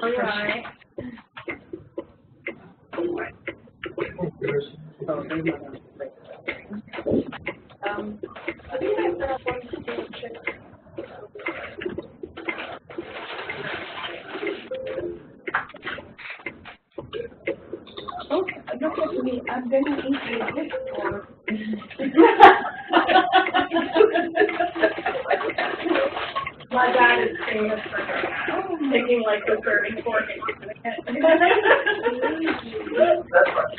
All right. I think I set up one to check. Oh, look at me. I'm going to eat this for. My dad is famous for taking like the serving fork and using it. That's right.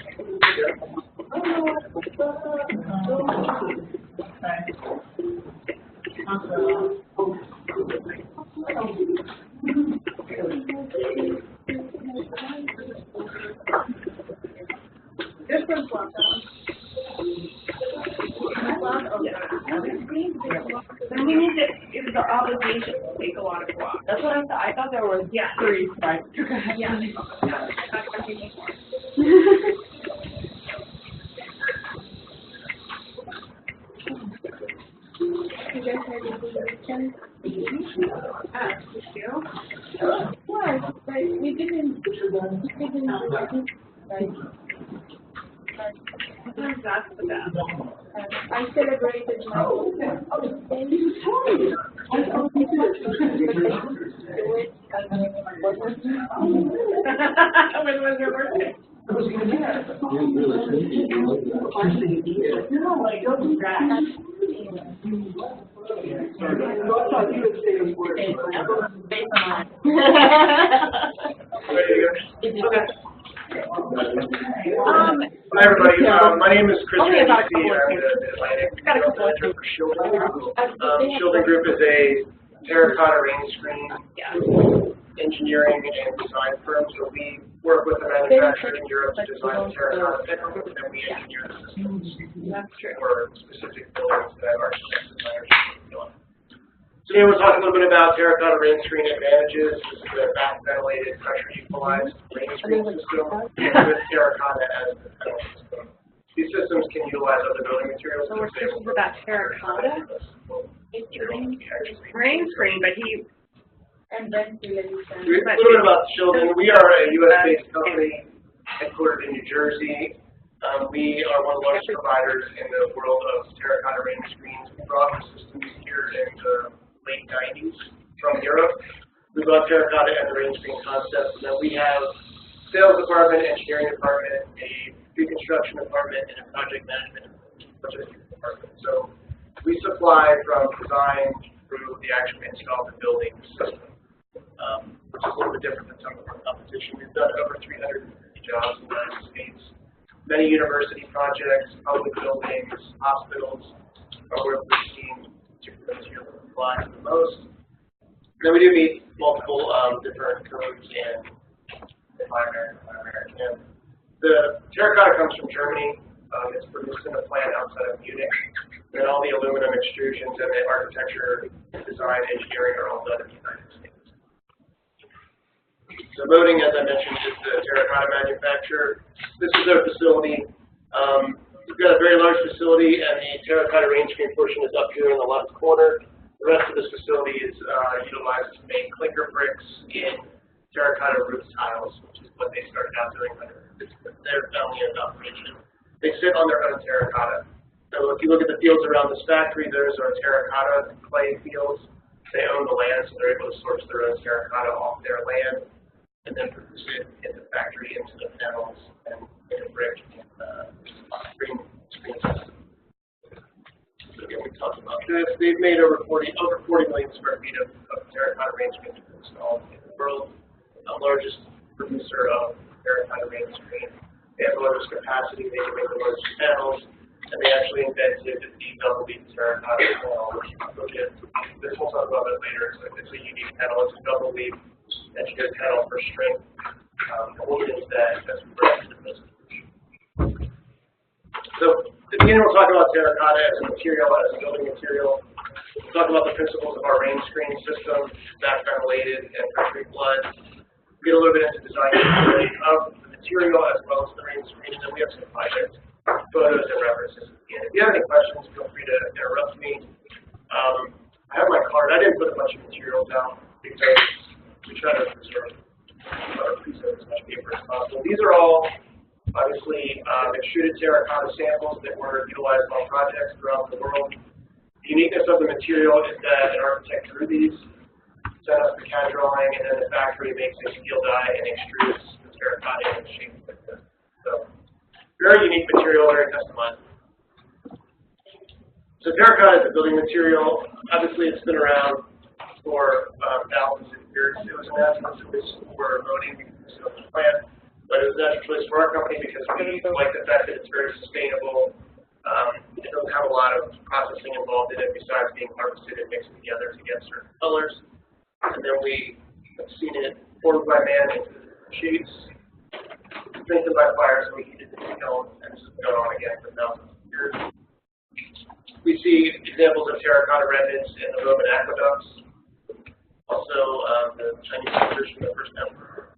This one's locked on. And we need to, it's the obligation to take a lot of blocks. That's what I thought. I thought there was 3, right? Yeah. You guys ready for the weekend? Why? Like, we didn't that's the best. I celebrated my birthday. When was your birthday? No, like, don't crash. Hi everybody, my name is Chris Rainscreen. I'm the Atlantic Sales Manager for Shielding Group. Shielding Group is a terracotta Rainscreen engineering and design firm. So we work with the manufacturer in Europe to design terracotta panels, and we engineer the systems for specific buildings that architects and designers are doing. Today we'll talk a little bit about terracotta Rainscreen advantages. This is a back-ventilated, pressure-equalized Rainscreen system with terracotta as the panel system. These systems can utilize other building materials. So we're talking about terracotta? It's Rainscreen, but he... And then a little bit about Shielding. We are a U.S.-based company headquartered in New Jersey. We are one of the largest providers in the world of terracotta Rainscreens. We brought the systems here in the late 90s from Europe. We brought terracotta and the Rainscreen concept, and then we have sales department, engineering department, a pre-construction department, and a project management department. So we supply from design through the actual install the building system, which is a little bit different than some of our competition. We've done over 350 jobs in the United States. Many university projects, public buildings, hospitals are where we're seeing particular material applied the most. And then we do meet multiple different codes and environment. And the terracotta comes from Germany. It's produced in a plant outside of Munich. And all the aluminum extrusions and the architecture, design, engineering are all done in the United States. So Molding, as I mentioned, is the terracotta manufacturer. This is their facility. We've got a very large facility, and the terracotta Rainscreen portion is up here in the left corner. The rest of this facility is utilized to make clinker bricks in terracotta roof tiles, which is what they started out doing under their family-owned operation. They sit on their own terracotta. So if you look at the fields around this factory, those are terracotta clay fields. They own the land, so they're able to source their own terracotta off their land and then produce it in the factory into the panels and in a brick and screen system. So again, we talked about this. They've made over 40 million square feet of terracotta Rainscreen installed in the world. The largest producer of terracotta Rainscreen. They have the largest capacity. They can make the largest panels. And they actually invented the double-leaf terracotta panel, which we'll talk about that later. It's a unique panel. It's a double-leaf engineered panel for strength. We'll get into that as we progress through the presentation. So, at the beginning, we'll talk about terracotta as a material, as a building material. We'll talk about the principles of our Rainscreen system, Back-Ventilated, and Pressure-Equalized. We'll get a little bit into design of the material as well as the Rainscreen, and then we have some project photos and references at the end. If you have any questions, feel free to interrupt me. I have my card. I didn't put a bunch of materials out because we try to preserve as much paper as possible. These are all obviously extruded terracotta samples that were utilized on projects throughout the world. The uniqueness of the material is that an architect drew these, sent us the CAD drawing, and then the factory makes a steel die and extrudes the terracotta in shape like this. So, very unique material, very customized. So terracotta is a building material. Obviously, it's been around for thousands of years. It was a natural choice for voting plant, but it was a natural choice for our company because we like the fact that it's very sustainable. It doesn't have a lot of processing involved in it besides being harvested and mixed together to get certain colors. And then we have seen it formed by man into shapes, strengthened by fire, so we heated the kiln, and this has been going on again for thousands of years. We see examples of terracotta remnants in the Roman aqueducts, also the Chinese pictures from the first emperor.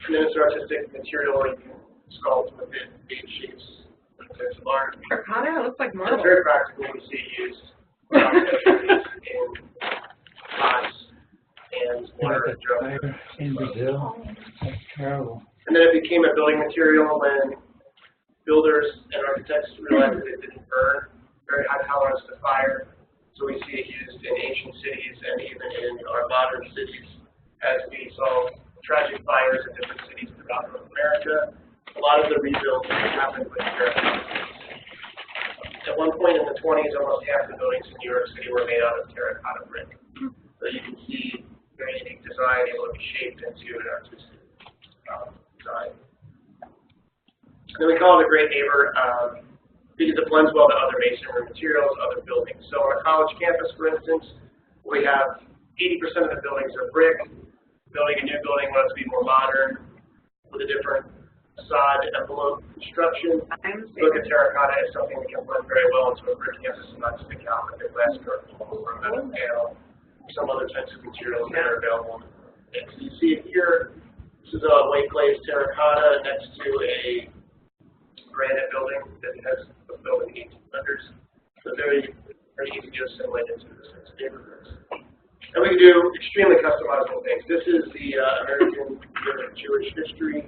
And then it's an artistic material where you can sculpt with it, create shapes. There's art. Terracotta looks like It's marble. very practical. We see it used in pots and water drums. In Brazil, that's terrible. And then it became a building material when builders and architects realized that it didn't burn, very high tolerance to fire. So we see it used in ancient cities and even in our modern cities as we saw tragic fires in different cities throughout North America. A lot of the rebuilds happened with terracotta. At one point in the 20s, almost half the buildings in New York City were made out of terracotta brick. So you can see very unique design able to be shaped into an artistic design. And then we call it a great neighbor because it blends well to other masonry materials, other buildings. So on a college campus, for instance, we have 80% of the buildings are brick. Building a new building wants to be more modern with a different facade envelope construction. Look at terracotta as something that can blend very well into a brick campus and not stick out like a glass curtain or a metal panel, or some other types of materials that are available. And so you see it here. This is a white glazed terracotta next to a granite building that has was built in the 1800s. So very easy to assimilate into this neighborhoods. And we can do extremely customizable things. This is the American Jewish History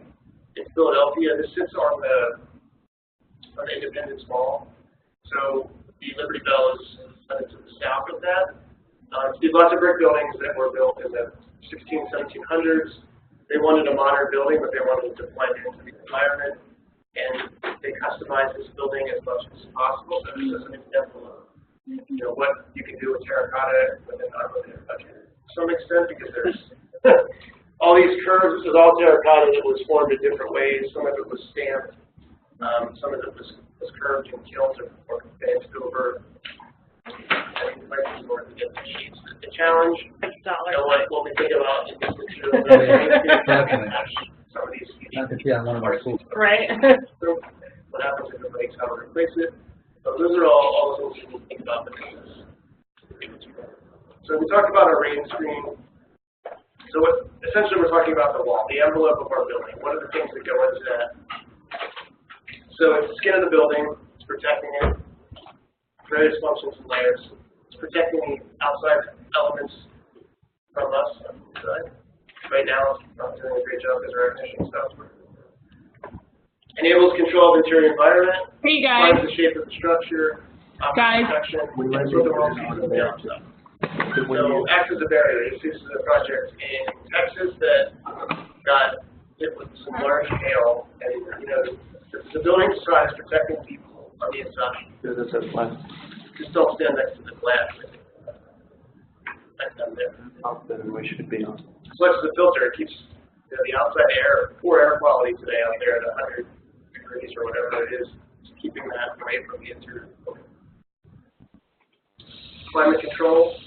in Philadelphia. This sits on the Independence Mall. So the Liberty Bell is to the south of that. These lots of brick buildings that were built in the 1700s. They wanted a modern building, but they wanted it to blend into the environment. And they customized this building as much as possible. So this is an example of what you can do with terracotta with an unlimited budget to some extent, because there's all these curves. This is all terracotta that was formed in different ways. Some of it was stamped, some of it was curved in kilns or advanced over. And you might be more to get the sheets. The challenge, what we think about in this material, some of these unique Right. what happens if it breaks, how to replace it. So those are all the things you need to think about. So we talked about our Rainscreen. So essentially we're talking about the wall, the envelope of our building. What are the things that go into that? So it's the skin of the building, it's protecting it, various functions and layers. It's protecting the outside elements from us on the inside. Right now it's not doing a great job because our air conditioning stops working. Enables control of interior environment. Hey guys. Defines the shape of the structure. Guys. Protection. That's what the world sees on the outside. So acts as a barrier. This is a project in Texas that got hit with some large hail, and the building facade is protecting people on the inside. Just don't stand next to the glass. Like them there. We should be on. So what's the filter? It keeps the outside air, poor air quality today out there at 100 degrees or whatever it is, keeping that away from the interior. Climate control.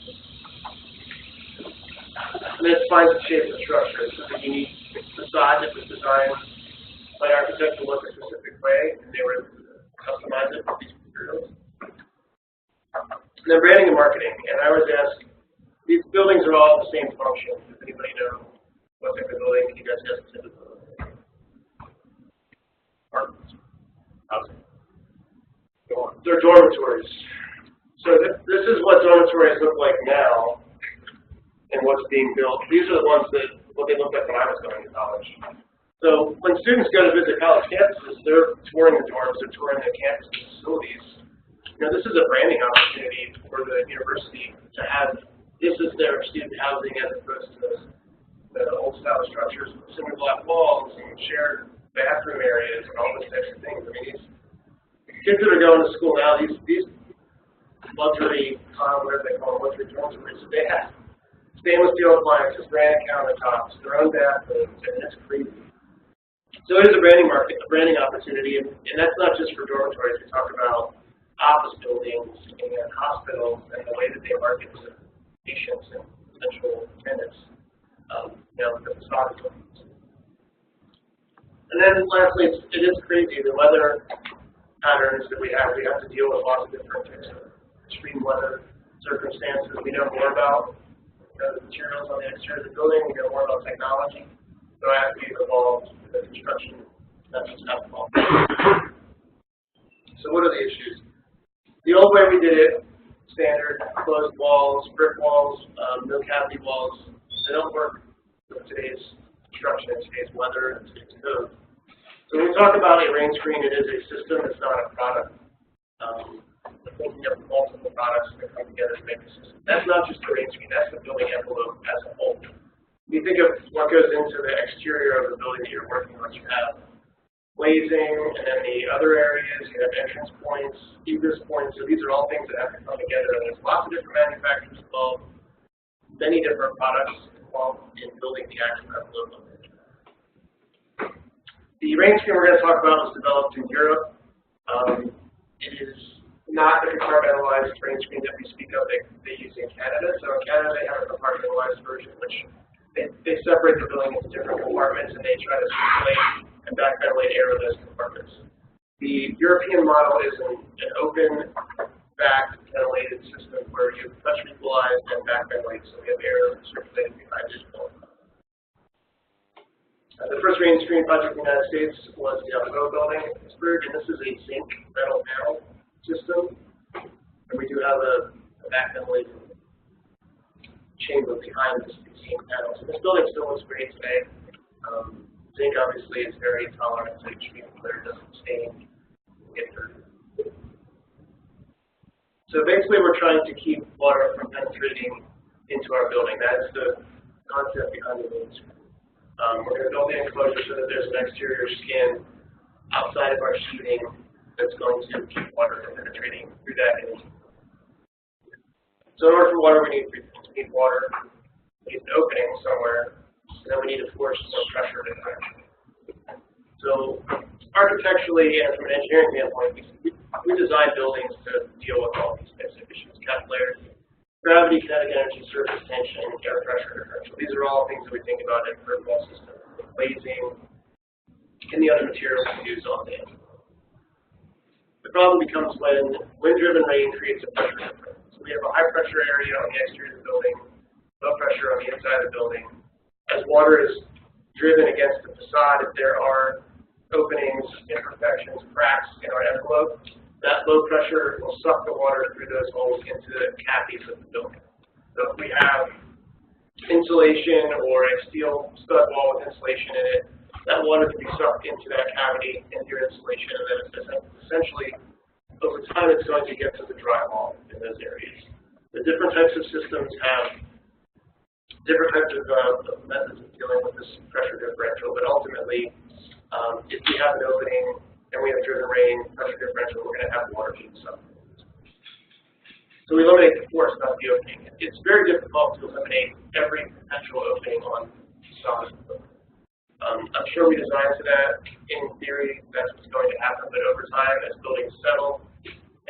And it defines the shape of the structure. This is a unique facade that was designed by architects to look a specific way, and they were able to customize it with these materials. And then branding and marketing. And I always ask, these buildings are all the same function. Does anybody know what type of building you guys have to do? Apartments. Housing. Go on. They're dormitories. So this is what dormitories look like now and what's being built. These are the ones that, what they looked like when I was going to college. So when students go to visit college campuses, they're touring the dorms, they're touring the campus facilities. You know, this is a branding opportunity for the university to have, this is their student housing as opposed to the old style structures with cinder block walls and shared bathroom areas and all those types of things. I mean, these kids that are going to school now, these luxury, whatever they call them, luxury dormitories, they have stainless steel appliances, granite countertops, their own bathrooms, and it's crazy. So it is a branding market, a branding opportunity, and that's not just for dormitories. We talk about office buildings and hospitals and the way that they market to patients and potential tenants, you know, the facade buildings. And then lastly, it is crazy, the weather patterns that we have. We have to deal with lots of different types of extreme weather circumstances. We know more about the materials on the exterior of the building, we know more about technology. So as we've evolved, the construction methods have evolved. So what are the issues? The old way we did it, standard closed walls, brick walls, no cavity walls, they don't work with today's construction and today's weather and today's code. So when we talk about a Rainscreen, it is a system, it's not a product. We're thinking of multiple products that come together to make a system. That's not just the Rainscreen, that's the building envelope as a whole. When you think of what goes into the exterior of the building that you're working on, you have glazing, and then the other areas, you have entrance points, egress points, so these are all things that have to come together, and there's lots of different manufacturers involved, many different products involved in building the actual envelope of it. The Rainscreen we're going to talk about was developed in Europe. It is not the compartmentalized Rainscreen that we speak of that they use in Canada. So in Canada, they have a compartmentalized version, which they separate the building into different compartments, and they try to circulate and back-ventilate air in those compartments. The European model is an open, back-ventilated system where you pressure-equalized and back-ventilate, so we have air circulating behind each building. The first Rainscreen project in the United States was the Alpha building in Pittsburgh, and this is a zinc metal panel system. And we do have a back-ventilated chamber behind this zinc panel. So this building still looks great today. Zinc obviously is very tolerant to extreme weather, doesn't stain, get dirty. So basically we're trying to keep water from penetrating into our building. That's the concept behind the Rainscreen. We're going to build the enclosure so that there's an exterior skin outside of our sheeting that's going to keep water from penetrating through that. So in order for water, we need three things. We need water, we need an opening somewhere, and then we need to force more pressure differential. So architecturally and from an engineering standpoint, we design buildings to deal with all these types of issues: capillarity, gravity, kinetic energy, surface tension, air pressure differential. These are all things that we think about in curved wall systems, the glazing, and the other materials we use on the envelope. The problem becomes when wind-driven rain creates a pressure difference. So we have a high pressure area on the exterior of the building, low pressure on the inside of the building. As water is driven against the facade, if there are openings, imperfections, cracks in our envelope, that low pressure will suck the water through those holes into the cavities of the building. So if we have insulation or a steel stud wall with insulation in it, that water can be sucked into that cavity, into your insulation, and then it's essentially, over time, it's going to get to the drywall in those areas. The different types of systems have different types of methods of dealing with this pressure differential, but ultimately, if we have an opening and we have driven rain, pressure differential, we're going to have water being sucked. So we eliminate the force, not the opening. It's very difficult to eliminate every potential opening on facade. I'm sure we designed to that. In theory, that's what's going to happen, but over time, as buildings settle,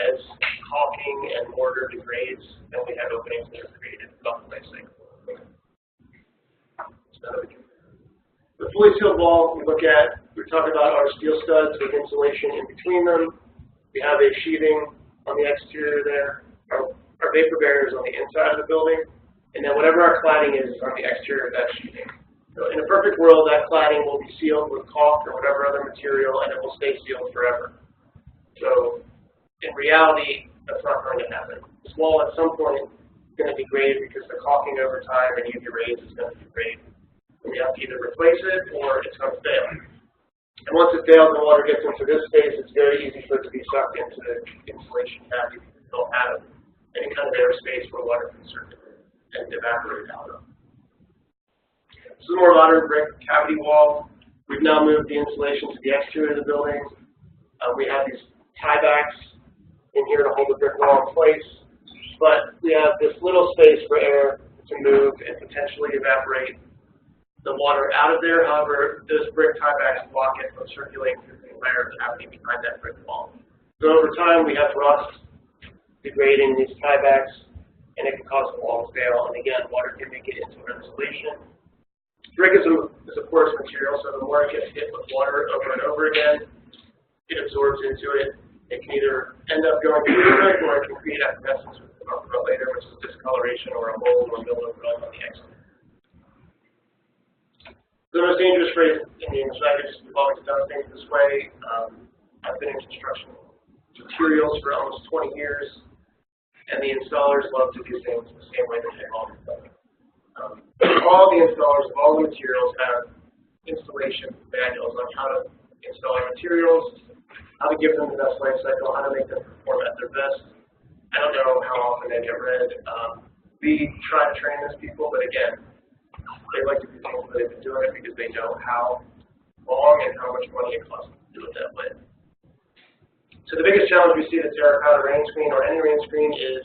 as caulking and mortar degrades, then we have openings that are created throughout the life cycle. The fully sealed wall we talk about our steel studs with insulation in between them. We have a sheathing on the exterior there. Our our vapor barriers on the inside of the building, and then whatever our cladding is on the exterior of that sheeting. So in a perfect world, that cladding will be sealed with caulk or whatever other material, and it will stay sealed forever. So in reality, that's not going to happen. This wall at some point is going to degrade because the caulking over time and UV rays is going to degrade. And we have to either replace it or it's going to fail. And once it fails and water gets into this space, it's very easy for it to be sucked into the insulation cavity because we don't have any kind of airspace where water can circulate and evaporate out of. This is a more modern brick cavity wall. We've now moved the insulation to the exterior of the building. We have these tiebacks in here to hold the brick wall in place, but we have this little space for air to move and potentially evaporate the water out of there. However, those brick tiebacks block it from circulating through the entire cavity behind that brick wall. So over time, we have rust degrading these tiebacks, and it can cause the wall to fail. And again, water can make it into an insulation. Brick is a porous material, so the more it gets hit with water over and over again, it absorbs into it. It can either end up going through the brick, or it can create effervescence, which we'll talk about later, which is discoloration or a mold or mildew growing on the exterior. The most dangerous phrase in the industry is we've always done things this way. I've been in construction materials for almost 20 years, and the installers love to do things the same way that they've always done. All the installers of all the materials have installation manuals on how to install our materials, how to give them the best life cycle, how to make them perform at their best. I don't know how often they get read. We try to train those people, but again, they like to do things where they've been doing it because they know how long and how much money it costs to do it that way. So the biggest challenge we see with terracotta rain screen or any rain screen is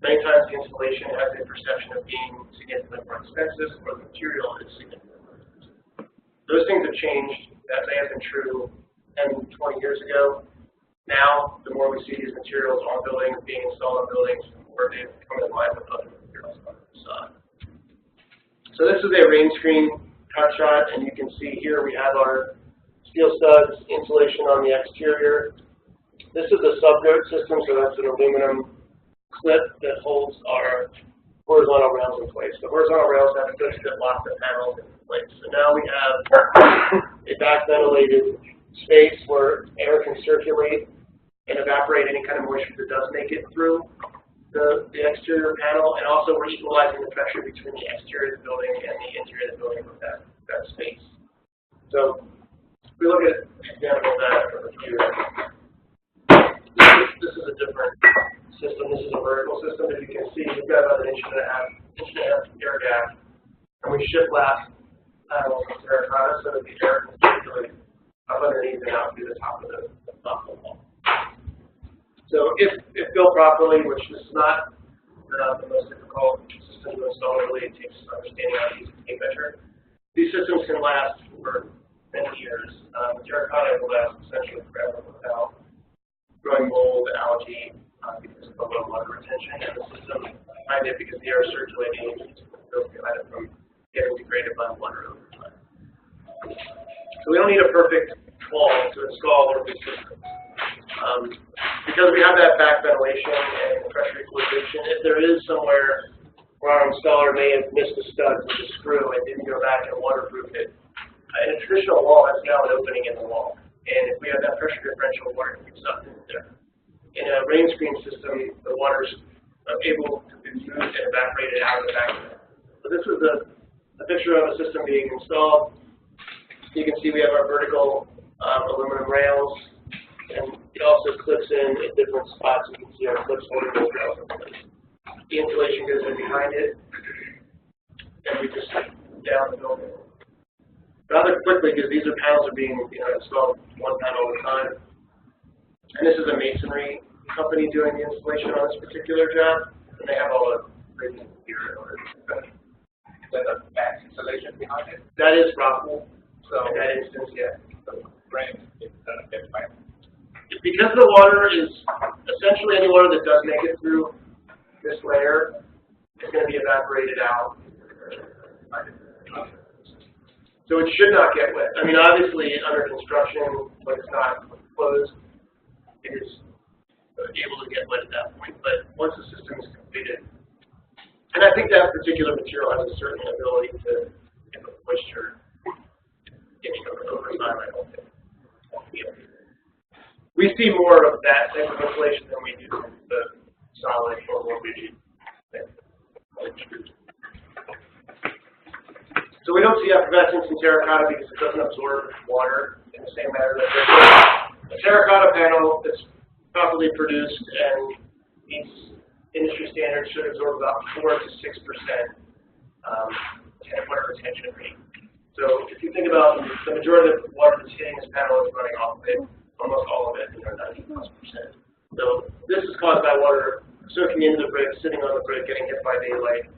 many times the installation has a perception of being significantly more expensive, or the material is significantly more expensive. Those things have changed. That may have been true 10, 20 years ago. Now, the more we see these materials on buildings, being installed on buildings, the more they've come in line with other materials on the facade. So this is a rain screen cut shot, and you can see here we have our steel studs, insulation on the exterior. This is a subgirt system, so that's an aluminum clip that holds our horizontal rails in place. The horizontal rails have clips that lock the panels in place. So now we have a back-ventilated space where air can circulate and evaporate any kind of moisture that does make it through the exterior panel, and also we're equalizing the pressure between the exterior of the building and the interior of the building with that space. So if we look at an example of that from a view, this is a different system. This is a vertical system. As you can see, we've got about an inch and a half air gap, and we shiplap panels of terracotta so that the air can circulate up underneath and out through the top of the wall. So if built properly, which is not the most difficult system to install, really it takes understanding how to use a tape measure. These systems can last for many years. Terracotta will last essentially forever without growing mold, algae, because of the low water retention, and the system behind it because the air is circulating and keeps the prevent it from getting degraded by water over time. So we don't need a perfect wall to install one of these systems. Because we have that back ventilation and pressure equalization, if there is somewhere where our installer may have missed a stud with a screw and didn't go back and waterproof it, in a traditional wall, that's now an opening in the wall. And if we have that pressure differential, water can be sucked in there. In a rain screen system, the water is able to be moved and evaporated out of the back. So this is a picture of a system being installed. You can see we have our vertical aluminum rails, and it also clips in at different spots. You can see our clips holding those rails in place. The insulation goes in behind it, and we just down the building. Rather quickly, because these panels are being installed one panel at a time. And this is a masonry company doing the installation on this particular job, and they have all the rigging here in order to do that. Is that a back installation behind it? That is rock wool. So in that instance, yeah. Because the water is essentially any water that does make it through this layer is going to be evaporated out. So it should not get wet. I mean, obviously, under construction, when it's not closed, it is able to get wet at that point. But once the system is completed. And I think that particular material has a certain ability to get the moisture getting over time, I don't think. We see more of that type of insulation than we do the solid or more rigid thing. So we don't see effervescence in terracotta because it doesn't absorb water in the same manner that a terracotta panel that's properly produced and meets industry standards should absorb about 4 to 6% water retention rate. So if you think about the majority of the water that's hitting this panel is running off of it, almost all of it, 90+%. So this is caused by water soaking into the brick, sitting on the brick, getting hit by daylight.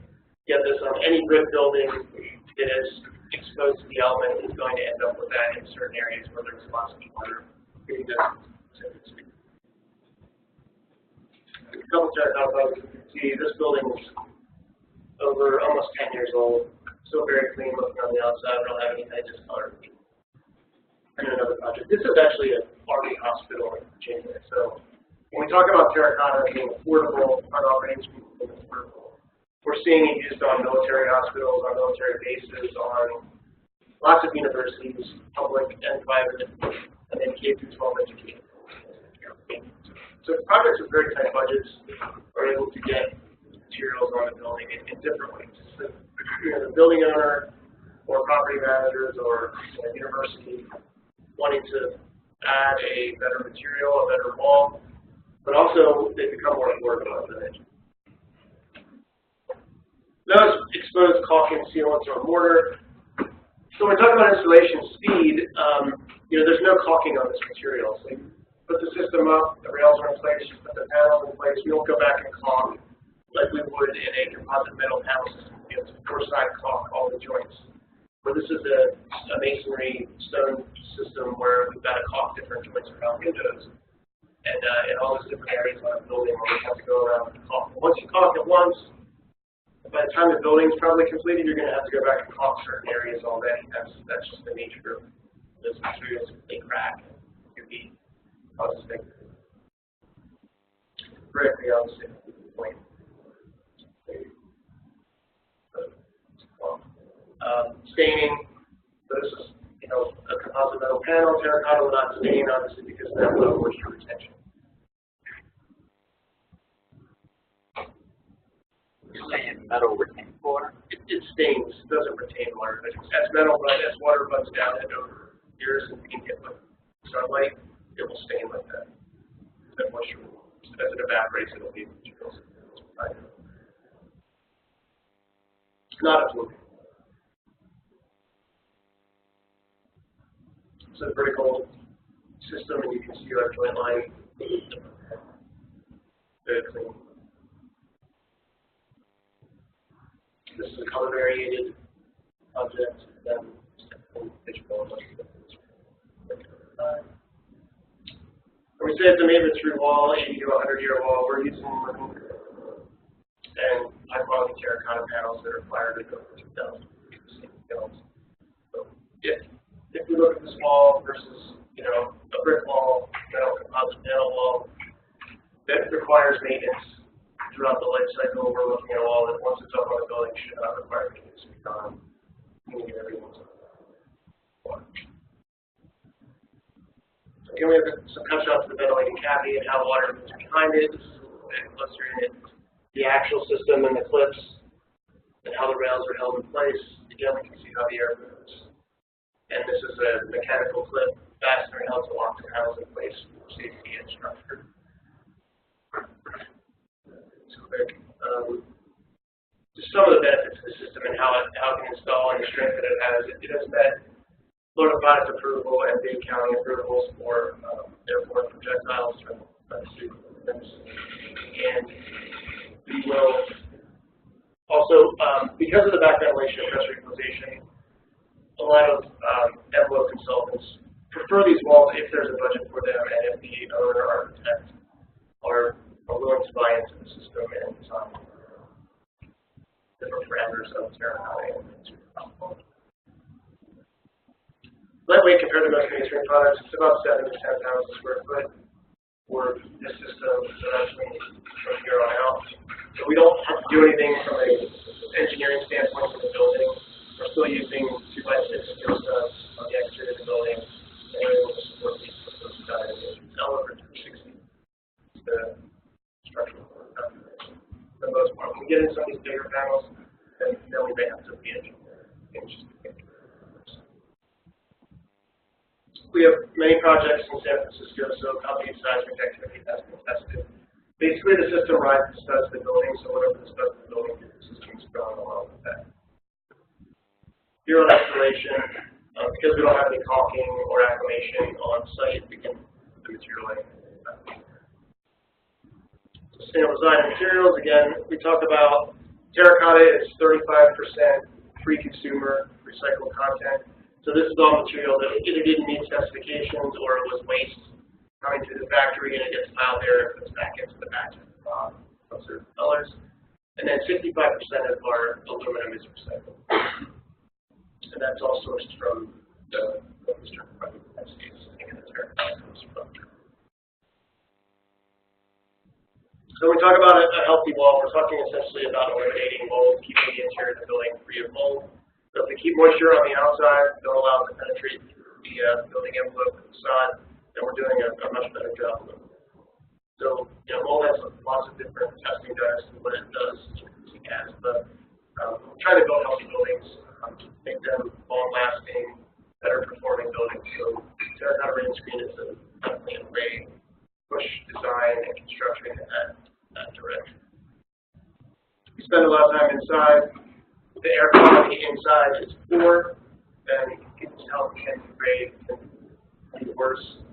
Get this on any brick building that is exposed to the element is going to end up with that in certain areas where there's lots of water. A couple terracotta photos, you can see this building is over almost 10 years old. Still very clean looking on the outside. We don't have any kind of discolor. And another project. This is actually an Army hospital in Virginia. So when we talk about terracotta being affordable, our Rainscreen being affordable, we're seeing it used on military hospitals, on military bases, on lots of universities, public and private, and then K through 12 education. So projects with very tight budgets are able to get materials on the building in different ways. So, the building owner or property managers or university wanting to add a better material, a better wall, but also they become more affordable than it. Those exposed caulking, sealants, or mortar. So when we're talking about installation speed, there's no caulking on this material. So you put the system up, the rails are in place, you put the panels in place. We don't go back and caulk like we would in a composite metal panel system. You have to four-side caulk all the joints. But this is a masonry stone system where we've got to caulk different joints around windows and in all those different areas on a building where we have to go around and caulk. Once you caulk it once, by the time the building's probably completed, you're going to have to go back and caulk certain areas already. That's just the nature of those materials. They crack, could be causes things. Brick, the opposite point. Staining. So this is, a composite metal panel. Terracotta will not stain, obviously, because of that low moisture retention. You're saying metal retains water? It stains, doesn't retain water. As metal runs, as water runs down it over years and can get with sunlight, it will stain like that. That moisture, as it evaporates, it'll leave materials. It's not absorbing. It's a vertical system, and you can see our joint line. Very clean. This is a color variated object. Then when we say it's a made-with-true wall, 80 to 100-year wall, we're using and high-quality terracotta panels that are fired at over 2,000 gallons. So if we look at this wall versus a brick wall, metal composite panel wall, that requires maintenance throughout the life cycle. We're looking at a wall that once it's up on the building should not require maintenance to be done. So here we have some cut shots of the ventilating cavity and how water moves behind it. This is a bit closer in it. The actual system and the clips and how the rails are held in place. Again, we can see how the air moves. And this is a mechanical clip fastener held to lock the panels in place for safety and structure. Quick. Just some of the benefits of the system and how it can install and the strength that it has. It has met Florida product approval and Dade County approvals for airborne projectiles from the city. And we will also, because of the back ventilation and pressure equalization, a lot of envelope consultants prefer these walls if there's a budget for them and if the owner or architect are willing to buy into the system and design different parameters of terracotta and lightweight compared to most mainstream products. It's about 7 to 10,000 square foot for this system. So that's from here on out. So we don't have to do anything from an engineering standpoint for the building. We're still using 2x6 steel studs on the exterior of the building, and we're able to support these sides. However, 260 is the structural calculation for the most part. When we get into some of these bigger panels, then we may have to re-engineer things. We have many projects in San Francisco, so company seismic activity has been tested. Basically, the system rides the studs of the building, so whatever the studs of the building do, the system's going along with that. Here on installation, because we don't have any caulking or acclimation on site, we can put the material in. Sustainable design materials, again, we talked about terracotta is 35% pre-consumer recycled content. So this is all material that either didn't meet specifications or it was waste coming through the factory and it gets piled there and goes back into the batch of certain colors. And then 65% of our aluminum is recycled. And that's all sourced from the Eastern part of the United States. And the terracotta comes from Germany. So when we talk about a healthy wall, we're talking essentially about eliminating mold, keeping the interior of the building free of mold. So if we keep moisture on the outside, don't allow it to penetrate the building envelope of the facade, then we're doing a much better job. So, mold has lots of different testing data and what it does to gas, but we're trying to build healthy buildings, make them long-lasting, better performing buildings. So terracotta Rainscreen is definitely a great push design and construction in that direction. We spend a lot of time inside. The air quality inside is poor, then people's health can degrade and be worse.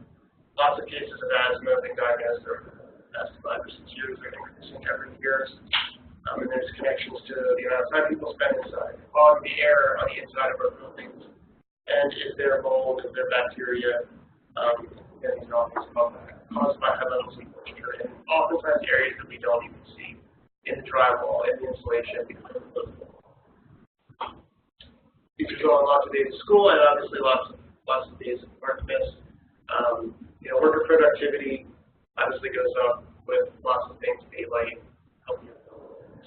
Lots of cases of asthma have been diagnosed over the past 5 or 6 years. They're increasing every year. And there's connections to the amount of time people spend inside. The quality of the air on the inside of our buildings, and is there mold, is there bacteria, and all these caused by high levels of moisture, and oftentimes areas that we don't even see in the drywall, in the insulation, because of those. These are going lots of days of school and obviously lots of days of work miss. Worker productivity obviously goes up with lots of things, daylight, healthier buildings.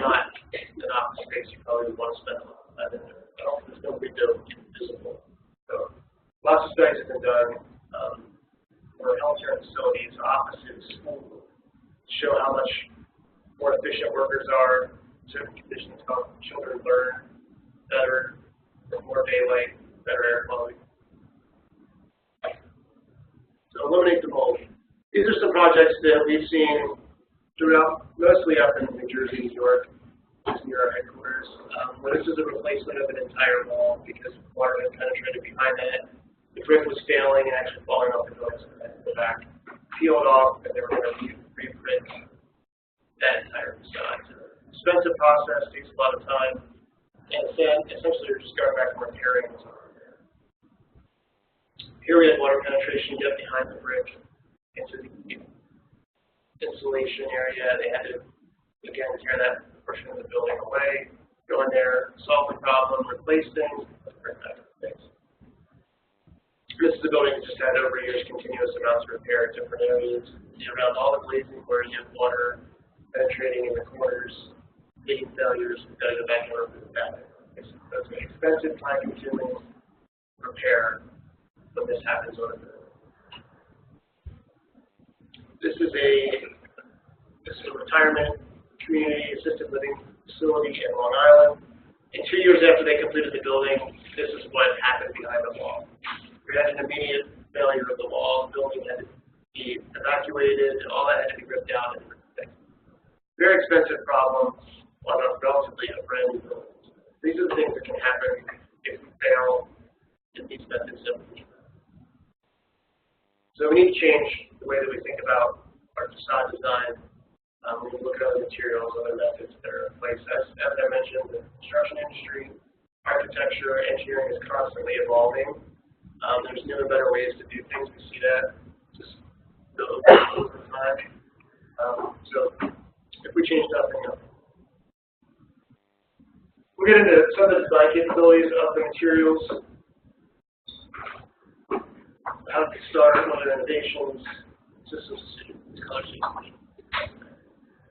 Not an office space you probably would want to spend a lot of time in there. There's no window visible. So lots of studies have been done for healthcare facilities, offices, schools, show how much more efficient workers are. Certain conditions help children learn better, more daylight, better air quality. So eliminate the mold. These are some projects that we've seen throughout, mostly up in New Jersey, New York, near our headquarters. Where this is a replacement of an entire wall because water had penetrated behind that. The brick was failing and actually falling off the building, so we had to go back, peel it off, and then we're going to re-brick that entire facade. Expensive process, takes a lot of time. And essentially, we're just going back and repairing this. Here we had water penetration get behind the brick into the insulation area. They had to, again, tear that portion of the building away, go in there, solve the problem, replace things, bring back to things. This is a building that just had over years continuous amounts of repair in different areas. Around all the glazing where you have water penetrating in the corners, leaking failures, we've got to go back and remove that. That's an expensive, time-consuming repair when this happens on a building. This is a retirement community assisted living facility in Long Island. And 2 years after they completed the building, this is what happened behind the wall. We had an immediate failure of the wall. The building had to be evacuated. All that had to be ripped out and fixed. Very expensive problem on a relatively brand new building. These are the things that can happen if we fail in these methods of the So we need to change the way that we think about our facade design. When we look at other materials, other methods that are in place. As I mentioned, the construction industry, architecture, engineering is constantly evolving. There's new and better ways to do things. We see that just over time. So if we change nothing, no. We'll get into some of the design capabilities of the materials. How to start, what are innovations, systems decisions, color systems.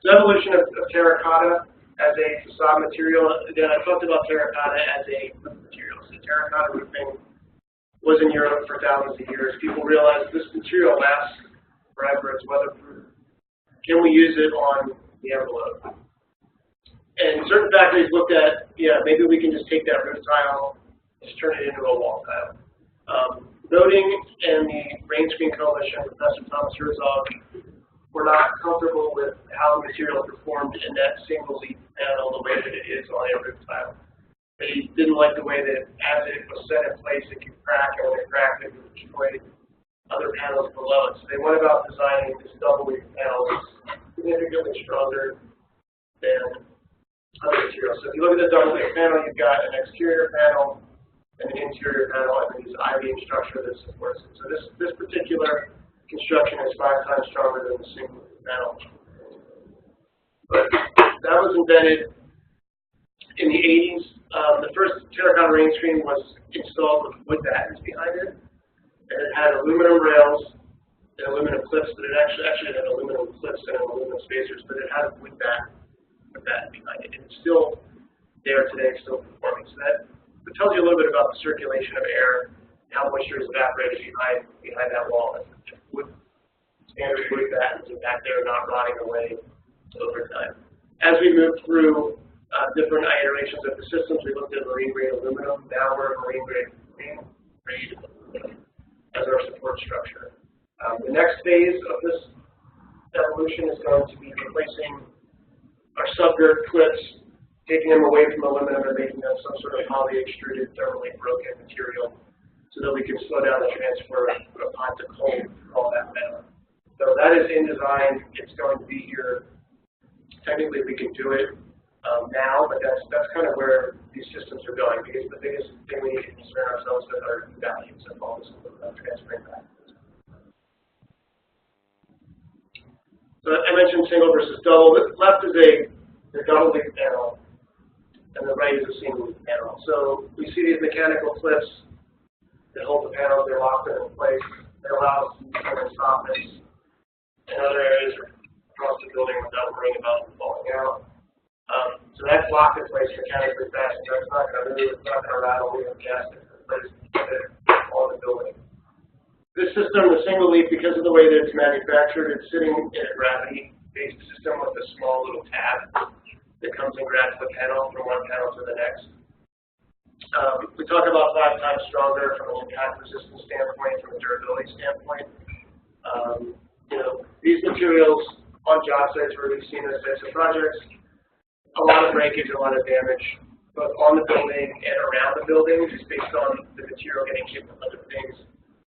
So So evolution of terracotta as a facade material. Again, I talked about terracotta as a roof material. So terracotta roofing was in Europe for thousands of years. People realized this material lasts forever. It's weatherproof. Can we use it on the envelope? And certain factories looked at, yeah, maybe we can just take that roof tile, just turn it into a wall tile. Voting and the Rainscreen Coalition, Professor Thomas Herzog, were not comfortable with how the material performed in that single leaf panel the way that it is on a roof tile. They didn't like the way that as it was set in place, it could crack, and when it cracked, it would destroy other panels below it. So they went about designing this double leaf panel that's significantly stronger than other materials. So if you look at the double leaf panel, you've got an exterior panel and an interior panel, and then this I-beam structure that supports it. So this particular construction is 5 times stronger than the single leaf panel. But that was invented in the 80s. The first terracotta Rainscreen was installed with wood battens behind it, and it had aluminum rails and aluminum clips, but it actually had aluminum clips and aluminum spacers, but it had a wood batten behind it. And it's still there today, still performing. So that tells you a little bit about the circulation of air, how moisture is evaporated behind that wall. Standard wood battens are back there not rotting away over time. As we move through different iterations of the systems, we looked at marine grade aluminum. Now we're marine grade aluminum as our support structure. The next phase of this evolution is going to be replacing our subgird clips, taking them away from aluminum and making them some sort of poly-extruded, thermally broken material so that we can slow down the transfer of hot to cold through all that metal. So that is in design. It's going to be here. Technically, we can do it now, but that's kind of where these systems are going, because the biggest thing we need to concern ourselves with are values of all this transferring back. So I mentioned single versus double. The left is the double leaf panel, and the right is a single leaf panel. So we see these mechanical clips that hold the panels. They're locked in place. They allow us to use them in soffits and other areas across the building without worrying about them falling out. So that's locked in place mechanically fast. That's not going to move. It's not going to rattle. We have cast it in place on the building. This system, the single leaf, because of the way that it's manufactured, it's sitting in a gravity-based system with a small little tab that comes and grabs the panel from one panel to the next. We talk about 5 times stronger from an impact resistance standpoint, from a durability standpoint. These materials on job sites where we've seen those types of projects, a lot of breakage, a lot of damage, both on the building and around the building, just based on the material getting hit with other things.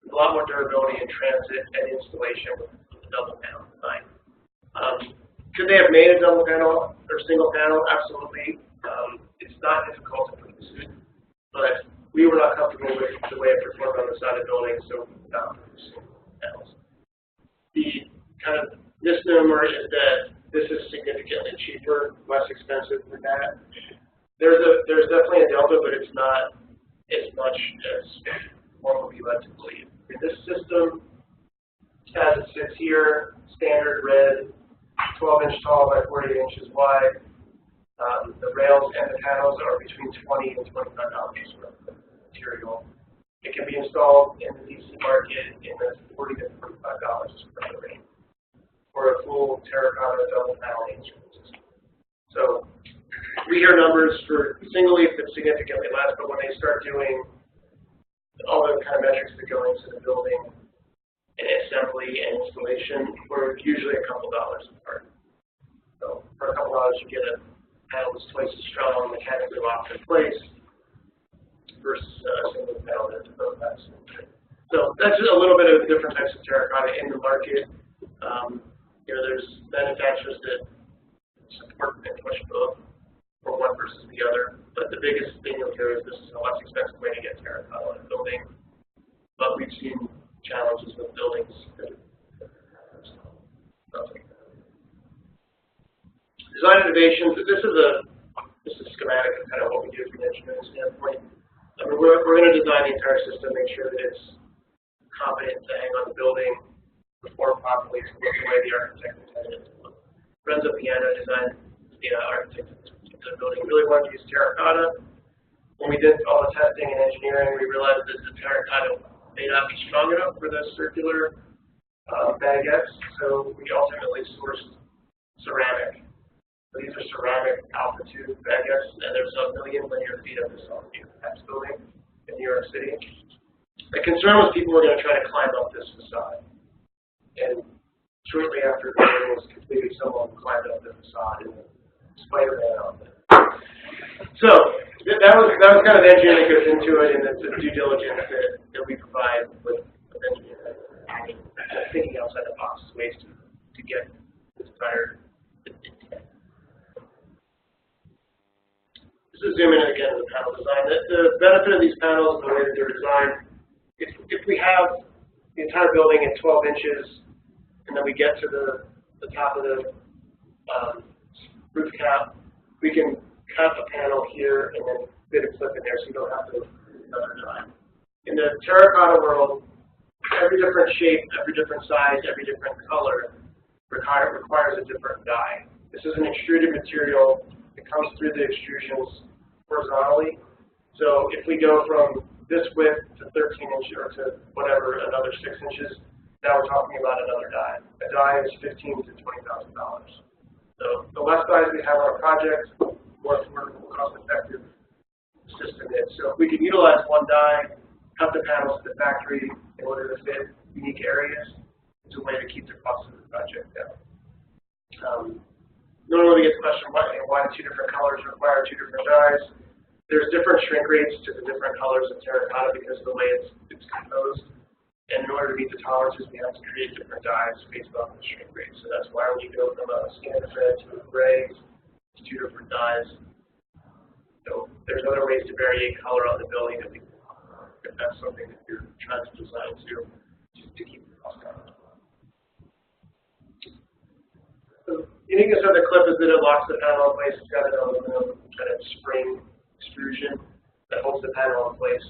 There's a lot more durability in transit and installation with the double panel design. Could they have made a double panel or single panel? Absolutely. It's not difficult to produce it, but we were not comfortable with the way it performed on the side of the building, so we found single panels. The kind of misnomer is that this is significantly cheaper, less expensive than that. There's definitely a delta, but it's not as much as one would be led to believe. In this system, as it sits here, standard red, 12-inch tall by 48 inches wide. The rails and the panels are between $20 and $25 for the material. It can be installed in the DC market in the $40 to $45 per range for a full terracotta double panel Rainscreen system. So we hear numbers for single leaf that's significantly less, but when they start doing all the kind of metrics that go into the building and assembly and installation, we're usually a couple dollars apart. So for a couple dollars, you get a panel that's twice as strong, mechanically locked in place, versus a single panel that's both that. So that's just a little bit of different types of terracotta in the market. There's manufacturers that support and push both, or one versus the other. But the biggest thing you'll hear is this is a less expensive way to get terracotta in a building. But we've seen challenges with buildings. Design innovations. This is a schematic of kind of what we do from an engineering standpoint. We're going to design the entire system, make sure that it's competent to hang on the building, perform properly, to look the way the architect intended it to look. Renzo Piano designed the architect of this particular building. Really wanted to use terracotta. When we did all the testing and engineering, we realized that the terracotta may not be strong enough for the circular baguettes, so we ultimately sourced ceramic. So these are ceramic altitude baguettes, and there's 1 million linear feet of this on the building in New York City. The concern was people were going to try to climb up this facade. And shortly after the building was completed, someone climbed up the facade and Spider-Man on it. So that was kind of the engineering that goes into it, and the due diligence that we provide with engineering. Thinking outside the box ways to get this desired intent. This is zoom in again to the panel design. The benefit of these panels, the way that they're designed, if we have the entire building at 12 inches, and then we get to the top of the roof cap, we can cut a panel here and then fit a clip in there so you don't have to do another die. In the terracotta world, every different shape, every different size, every different color requires a different die. This is an extruded material. It comes through the extrusions horizontally. So if we go from this width to 13 inches or to whatever, another 6 inches, now we're talking about another die. A die is $15,000 to $20,000. So the less dies we have on a project, more affordable, cost-effective system is. So if we can utilize one die, cut the panels to the factory in order to fit unique areas, it's a way to keep the cost of the project down. Normally we get the question, why do 2 different colors require 2 different dyes? There's different shrink rates to the different colors of terracotta because of the way it's composed. And in order to meet the tolerances, we have to create different dyes based on the shrink rate. So that's why when you go from a standard red to a gray, it's 2 different dyes. So there's other ways to vary color on the building that we can, if that's something that you're trying to design to keep the cost down. The uniqueness of the clip is that it locks the panel in place. It's got an aluminum kind of spring extrusion that holds the panel in place.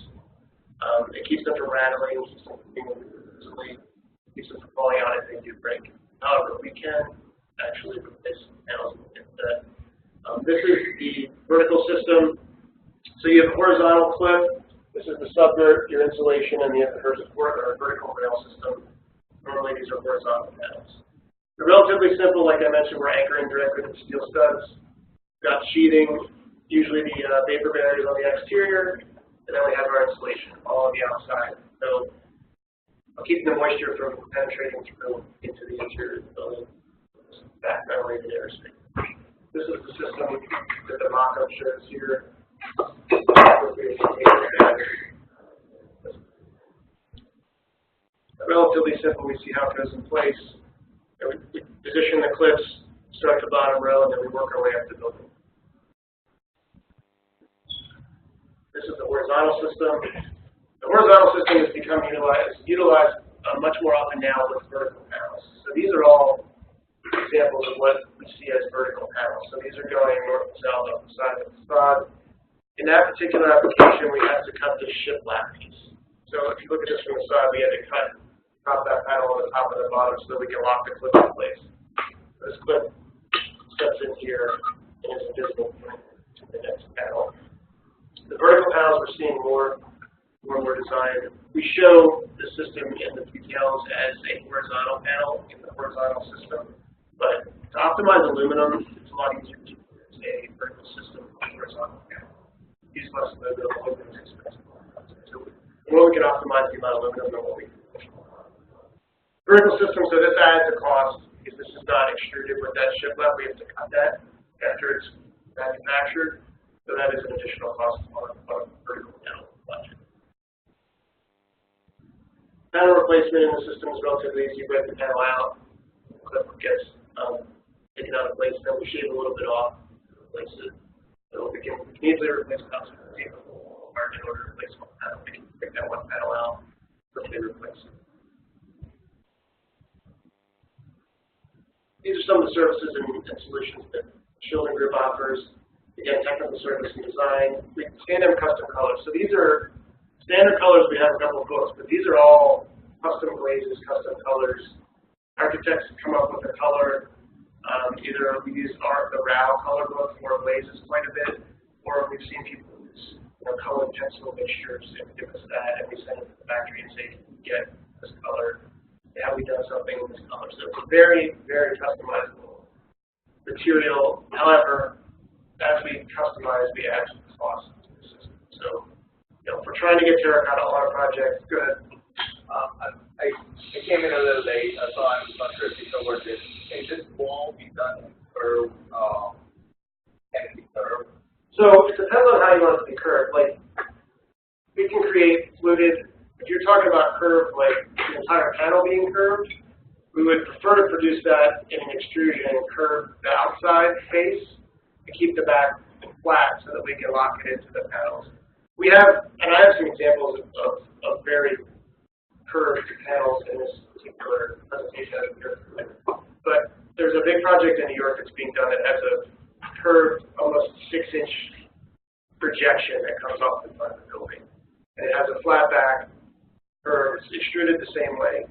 It keeps them from rattling, keeps them from being easily, keeps them from falling out if they do break. However, we can actually replace panels with that. This is the vertical system. So you have a horizontal clip. This is the subvert, your insulation, and you have the vertical rail system. Normally these are horizontal panels. They're relatively simple. Like I mentioned, we're anchoring directly to the steel studs. We've got sheathing, usually the vapor barriers on the exterior. And then we have our insulation all on the outside. So keeping the moisture from penetrating through into the interior of the building. Back-Ventilated airspace. This is the system that the mock-up shows here. Relatively simple. We see how it goes in place. And we position the clips, start the bottom row, and then we work our way up the building. This is the horizontal system. The horizontal system has become utilized much more often now with vertical panels. So these are all examples of what we see as vertical panels. So these are going north and south up the side of the facade. In that particular application, we have to cut this shiplap piece. So if you look at this from the side, we had to drop that panel on the top and the bottom so that we can lock the clip in place. This clip steps in here and is invisible to the next panel. The vertical panels we're seeing more when we're designing. We show the system in the details as a horizontal panel in the horizontal system, but to optimize aluminum, it's a lot easier to use a vertical system on a horizontal panel. Use less aluminum, aluminum is expensive. So the more we can optimize the amount of aluminum, the more we can push. Vertical system, so this adds a cost because this is not extruded with that shiplap. We have to cut that after it's manufactured. So that is an additional cost on a vertical panel budget. Panel replacement in the system is relatively easy. You break the panel out, the clip gets taken out of place, then we shave a little bit off, replace it. So we can easily replace panels in order to replace one panel. We can break that one panel out, quickly replace it. These are some of the services and solutions that Shielding Group offers. Again, technical service and design. We standard custom colors. So these are standard colors. We have a couple of books, but these are all custom glazes, custom colors. Architects come up with a color. Either we use the RAL color book for glazes quite a bit, or we've seen people use colored pencil mixtures and give us that, and we send it to the factory and say, get this color. Have we done something in this color? So it's a very, very customizable material. However, as we customize, we add cost to the system. So, if we're trying to get terracotta on our project, good. I came in a little late, so I'm not sure if you covered this. Can this wall be done curved? Can it be curved? So it depends on how you want it to be curved. Like, we can create fluted. If you're talking about curved, like the entire panel being curved, we would prefer to produce that in an extrusion and curve the outside face and keep the back flat so that we can lock it into the panels. We have, and I have some examples of very curved panels in this particular presentation. But there's a big project in New York that's being done that has a curved, almost 6-inch projection that comes off the front of the building. And it has a flat back, curved, extruded the same way.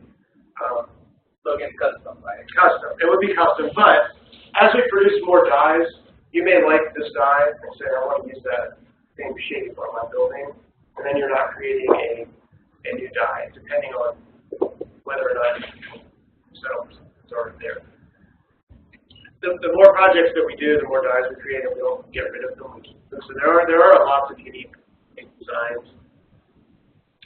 So again, custom, right? Custom. It would be custom, but as we produce more dies, you may like this die and say, I want to use that same shape on my building, and then you're not creating a new die, depending on whether or not it's already there. The more projects that we do, the more dies we create, and we don't get rid of them. We keep them. So there are lots of unique designs.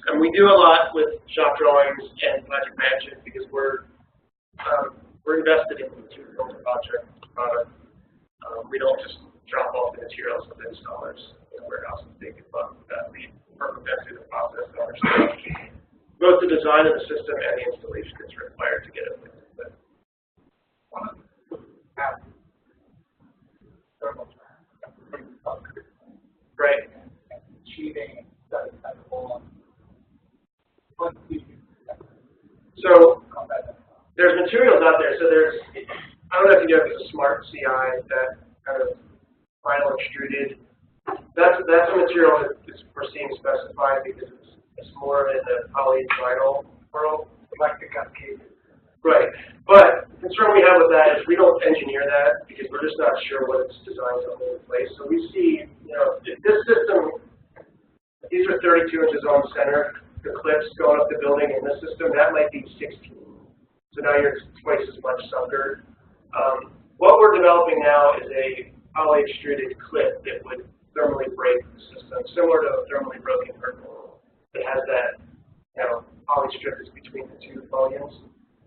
And we do a lot with shop drawings and project management because we're invested in the material project product. We don't just drop off the materials with installers in the warehouses. They can fund that. We work with them through the process to understand both the design of the system and the installation that's required to get it. Right. Achieving that type of So there's materials out there. So there's, I don't know if you know, there's a smart CI, that kind of final extruded. That's a material that is we're seeing specified because it's more in the polyvinyl world, like the cascade. Right. But the concern we have with that is we don't engineer that because we're just not sure what it's designed to hold in place. So we see, if this system, these are 32 inches on center, the clips going up the building in this system, that might be 16. So now you're twice as much sundered. What we're developing now is a poly-extruded clip that would thermally break the system, similar to a thermally broken curtain that has that poly strip that's between the two volumes.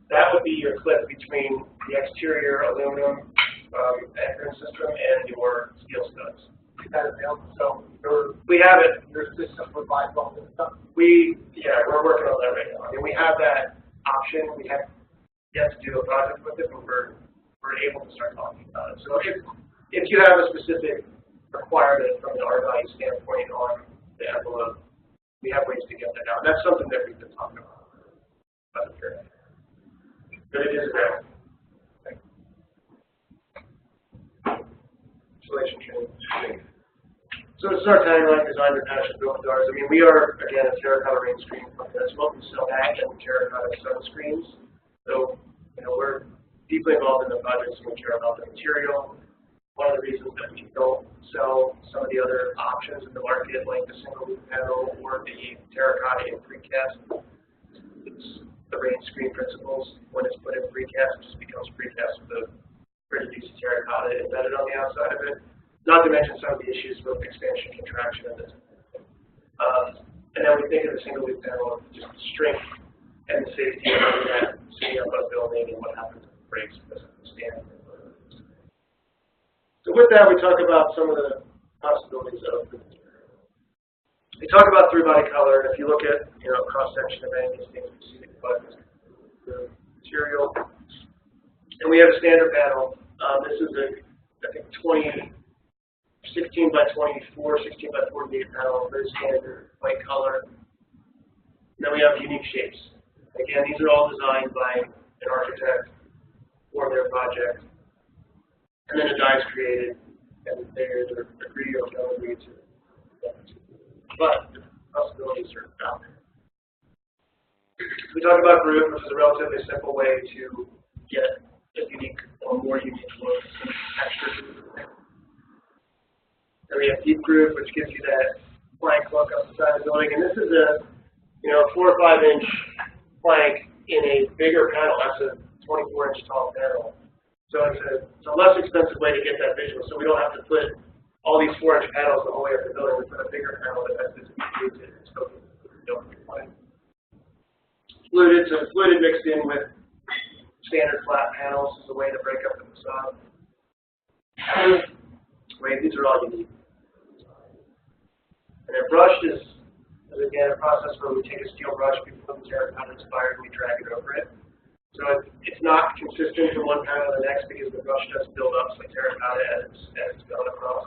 That would be your clip between the exterior aluminum anchoring system and your steel studs. Is that available? So we have it. your system provides all this stuff. We're working on that right now. I mean, we have that option. We have yet to do a project with it, but we're able to start talking about it. So if you have a specific requirement from an R-value standpoint on the envelope, we have ways to get that out. That's something that we've been talking about. But it is available. Installation training. So this is our tagline, design your passion, build doors. I mean, we are, again, a terracotta Rainscreen company. That's what we sell ag and terracotta sunscreens. So, we're deeply involved in the projects and we care about the material. One of the reasons that we don't sell some of the other options in the market, like the single loop panel or the terracotta in precast, it's the Rainscreen principles. When it's put in precast, it just becomes precast with a pretty decent terracotta embedded on the outside of it. Not to mention some of the issues with expansion, contraction, and this. And then we think of the single loop panel of just the strength and the safety of that sitting up a building and what happens if it breaks because of the stand. So with that, we talk about some of the possibilities of the material. We talk about three-body color, and if you look at cross-section of any of these things, we see the material. And we have a standard panel. This is I think 16 by 24, 16 by 48 panel, very standard, white color. And then we have unique shapes. Again, these are all designed by an architect for their project. And then a die is created, and they either agree or don't agree to it. But the possibilities are out there. We talk about group, which is a relatively simple way to get a unique or more unique looks and textures. Then we have deep groove, which gives you that plank look up the side of the building. And this is a 4 or 5 inch plank in a bigger panel. That's a 24 inch tall panel. So it's a less expensive way to get that visual. So we don't have to put all these 4 inch panels the whole way up the building. We put a bigger panel that has this included. So fluted, so fluted mixed in with standard flat panels is a way to break up the facade. These are all you need. And then brushed is again a process where we take a steel brush, we put the terracotta inspired, and we drag it over it. So it's not consistent from one panel to the next because the brush does build up some terracotta as it's going across.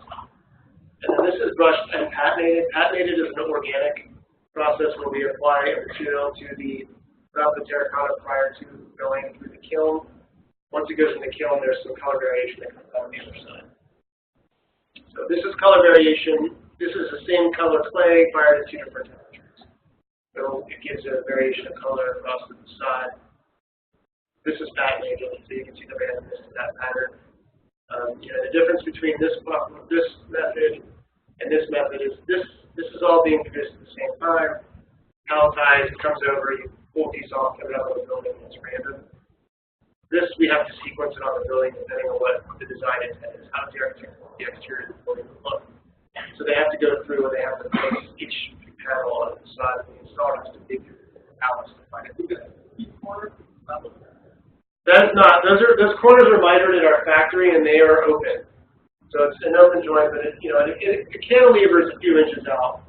And then this is brushed and patinated. Patinated is an organic process where we apply a material to the terracotta prior to going through the kiln. Once it goes in the kiln, there's some color variation that comes out on the other side. So this is color variation. This is the same color clay fired at 2 different temperatures. So it gives a variation of color across the facade. This is patinated, so you can see the randomness of that pattern. The difference between this method and this method is this is all being produced at the same time. Palletized, comes over, you pull a piece off, put it up on the building, and it's random. This we have to sequence it on the building depending on what the design intent is. How does the exterior of the building look? So they have to go through and they have to place each panel on the side of the installer has to dig through the pallets to find it. That's not, those corners are mitered at our factory and they are open. So it's an open joint, but the cantilever is a few inches out.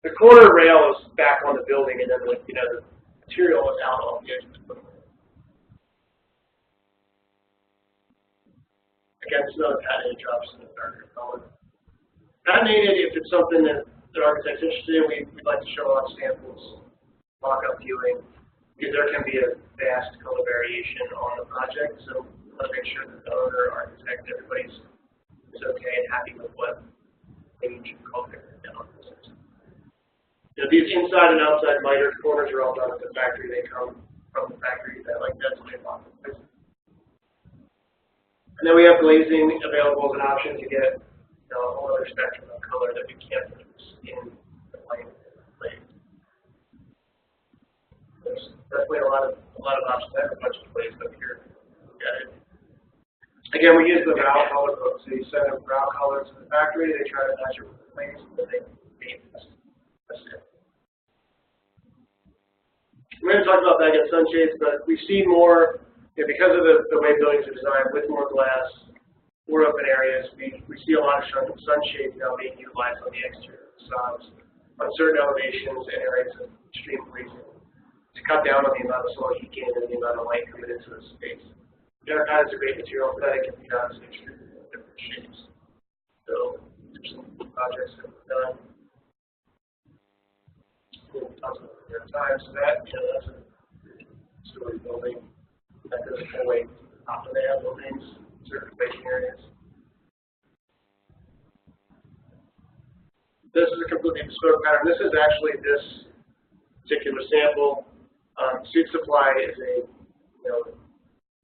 The corner rail is back on the building and then the material is out on the edge of the building. Again, it's not a patinated job, it's in a darker color. Patinated, if it's something that the architect's interested in, we'd like to show off samples, mock-up viewing, because there can be a vast color variation on the project. So we want to make sure that the owner, architect, everybody's is okay and happy with what range of color they're on this system. These inside and outside mitered corners are all done at the factory. They come from the factory that that's what they bought. And then we have glazing available as an option to get a whole other spectrum of color that we can't produce in the plain glaze. There's definitely a lot of options. I have a bunch of glaze up here. Look at it. Again, we use the brow color book. So you send them brow colors to the factory. They try to match it with the glaze, and then they paint this. That's it. We're going to talk about back-end sunshades, but we see more. Because of the way buildings are designed with more glass, more open areas, we see a lot of sunshades now being utilized on the exterior facades on certain elevations and areas of extreme glazing to cut down on the amount of solar heat gain and the amount of light coming into the space. Terracotta is a great material for that. It can be done in extremely different shapes. So there's some projects that we've done. We'll talk about it at times. So that's a story building. That goes the whole way to the top of the buildings, certain facing areas. This is a completely bespoke pattern. This is actually this particular sample. Suit Supply is a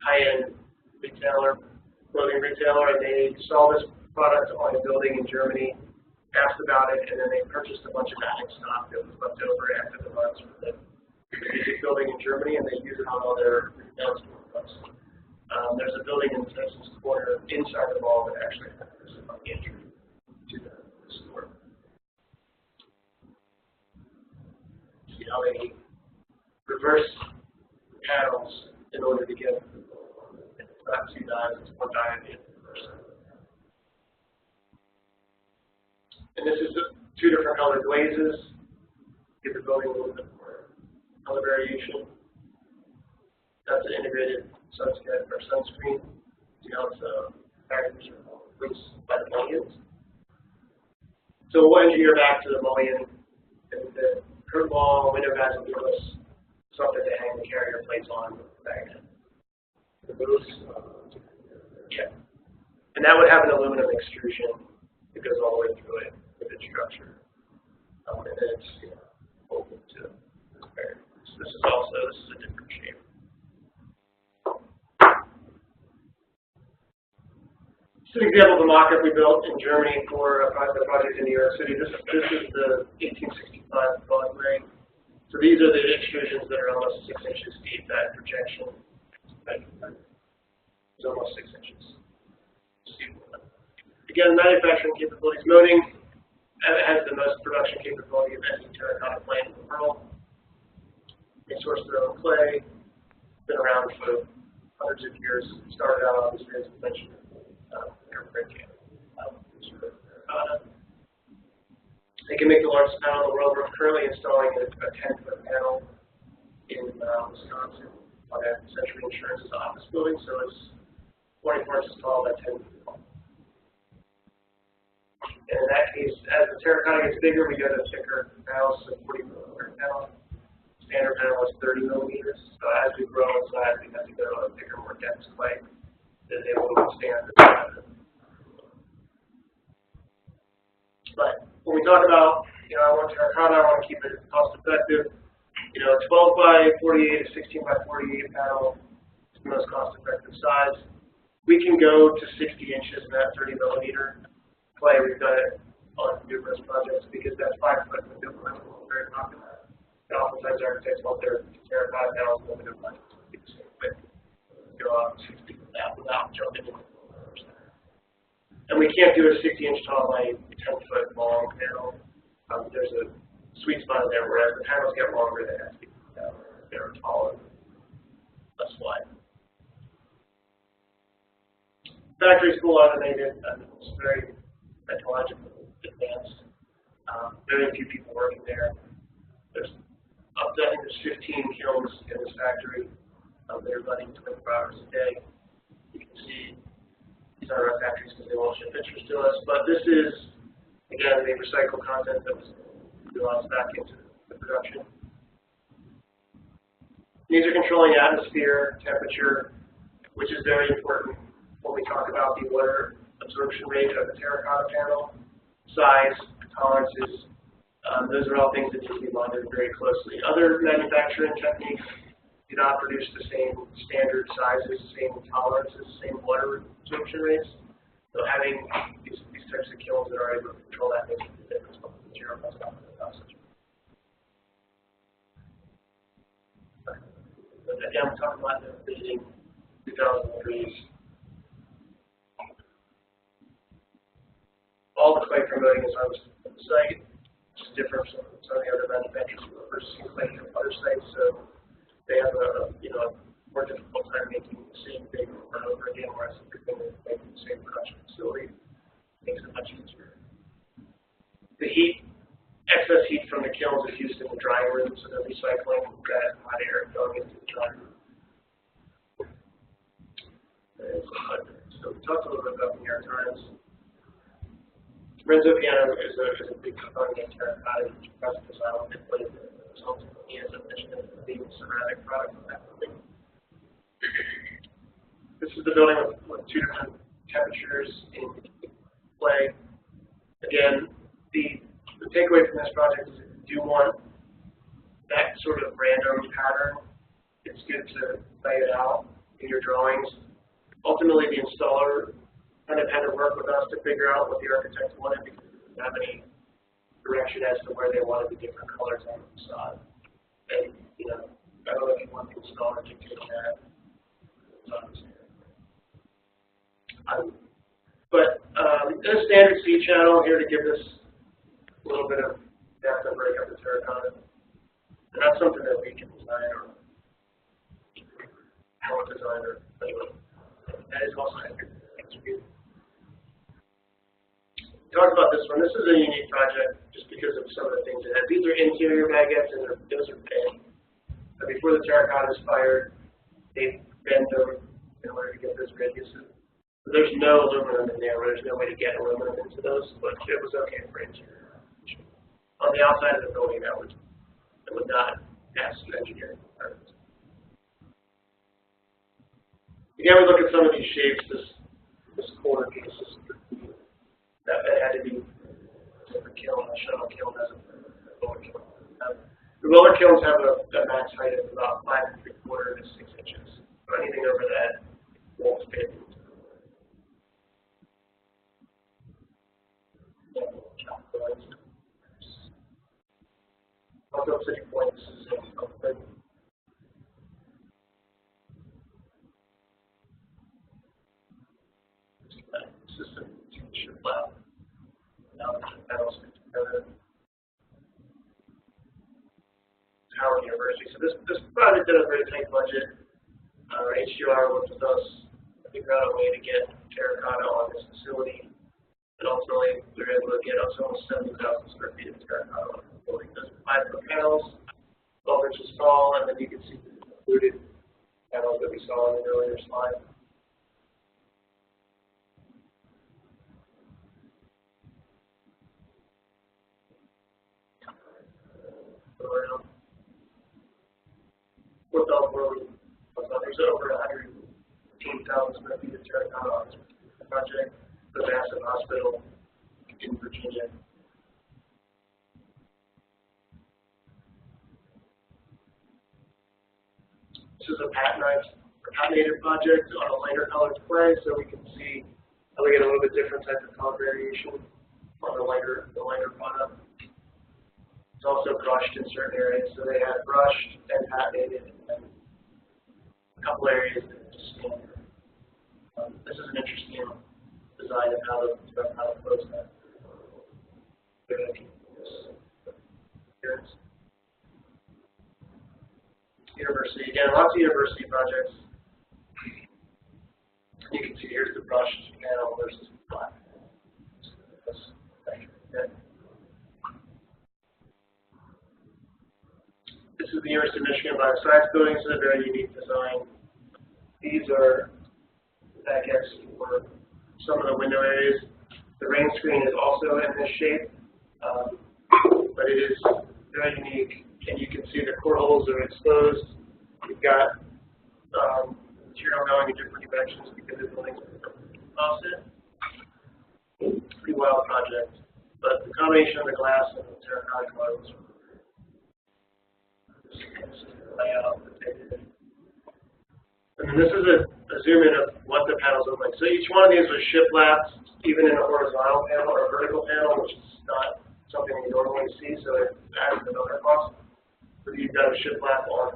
high-end retailer, clothing retailer, and they saw this product on a building in Germany, asked about it, and then they purchased a bunch of matching stock that was left over after the runs for the music building in Germany, and they use it on all their retail stores. There's a building in Texas Corner inside the mall that actually has this on the entry to the store. See how they reverse panels in order to get it's not 2 dies, it's 1 die at the end of the person. And this is 2 different color glazes. Give the building a little bit more color variation. That's an integrated sunscreen. See how it's packaged by the mullions. So we'll engineer back to the mullion, and the curtain wall, window guys will give us something to hang the carrier plates on back then. Yeah. And that would have an aluminum extrusion that goes all the way through it with its structure. And then it's open to this barrier. So this is a different shape. This is an example of a mock-up we built in Germany for a project in New York City. This is the 1865 Broadway. So these are the extrusions that are almost 6 inches deep. That projection is almost 6 inches. Again, manufacturing capabilities. Molding has the most production capability of any terracotta plant in the world. They source their own clay. Been around for hundreds of years. Started out obviously as I mentioned. They can make the largest panel in the world. We're currently installing a 10-foot panel in Wisconsin on that Century Insurance's office building, so it's 24 inches tall by 10 feet long. And in that case, as the terracotta gets bigger, we go to thicker panels, so 40 millimeter panel. Standard panel is 30 millimeters. So as we grow in size, we have to go to a bigger, more dense clay that is able to withstand the size. But when we talk about, I want terracotta, I want to keep it cost effective. 12 by 48 to 16 by 48 panel is the most cost effective size. We can go to 60 inches in that 30 millimeter clay. We've done it on numerous projects because that 5 foot window is very popular. And oftentimes architects want their terracotta panels limited budget to be the same width. Go up 60 without jumping into the and we can't do a 60-inch tall by 10-foot long panel. There's a sweet spot there where as the panels get longer, they have to be they're taller, less wide. Factory's full automated, and it's very technologically advanced. Very few people working there. There's up to, I think there's 15 kilns in this factory. They're running 24 hours a day. You can see these are our factories because they won't ship pictures to us. But this is, again, the recycled content that was utilized back into the production. These are controlling atmosphere, temperature, which is very important when we talk about the water absorption rate of the terracotta panel, size, tolerances. Those are all things that need to be monitored very closely. Other manufacturing techniques do not produce the same standard sizes, same tolerances, same water absorption rates. So having these types of kilns that are able to control that makes a difference with the material comes out of the passage. But again, we're talking about the dating 2003s. All the clay promoting is on the site, which is different from some of the other manufacturers who are purchasing clay from other sites. So they have a more difficult time making the same thing over and over again, whereas if you're going to make the same production facility, it makes it much easier. The heat, excess heat from the kilns is used in the drying room, so they're recycling that hot air going into the drying room. So we talked a little bit about the New York Times. Renzo piano is a big component of terracotta. You can design on it, but ultimately is a being ceramic product. This is the building with two different temperatures in play. Again, the takeaway from this project is if you do want that sort of random pattern, it's good to lay it out in your drawings. Ultimately, the installer kind of had to work with us to figure out what the architect wanted because they didn't have any direction as to where they wanted the different colors on the facade. And, I don't know if you want the installer dictating that. In a standard C channel here to give this a little bit of depth and break up the terracotta. And that's something that we can design or help design or anyway. That is also executed. Talk about this one. This is a unique project just because of some of the things it has. These are interior baguettes and those are big. But before the terracotta is fired, they bend them in order to get those radiuses. So there's no aluminum in there. There's no way to get aluminum into those, but it was okay for interior. On the outside of the building, that would not pass engineering requirements. Again, we look at some of these shapes. This corner piece that had to be a kiln. A shuttle kiln has a lower kiln. The lower kilns have a max height of about 5 3/4 to 6 inches. So anything over that won't fit. South City Point. This is in Oakland. System teacher lab. Now the panels put together. Howard University. So this project did a very tight budget. HDR worked with us to figure out a way to get terracotta on this facility. And ultimately, we were able to get us almost 70,000 square feet of terracotta on the building. There's 5 foot panels, 12 inches tall, and then you can see the included panels that we saw in the earlier slide. What's all world? There's over 118,000 square feet of terracotta on this project. The massive hospital in Virginia. This is a patented project on a lighter colored clay, so we can see how we get a little bit different type of color variation on the lighter product. It's also brushed in certain areas, so they have brushed and patented, and a couple areas that are just standard. This is an interesting design of how to close that. University, again, lots of university projects. You can see here's the brushed panel versus black. This is the University of Michigan Bioscience Building. This is a very unique design. These are backends for some of the window areas. The Rainscreen is also in this shape, but it is very unique. And you can see the core holes are exposed. You've got material going in different directions because the buildings are offset. Pretty wild project, but the combination of the glass and the terracotta colors. Layout that they did. And then this is a zoom in of what the panels look like. So each one of these was shiplapped, even in a horizontal panel or a vertical panel, which is not something you normally see, so it adds another cost. So you've got a shiplap on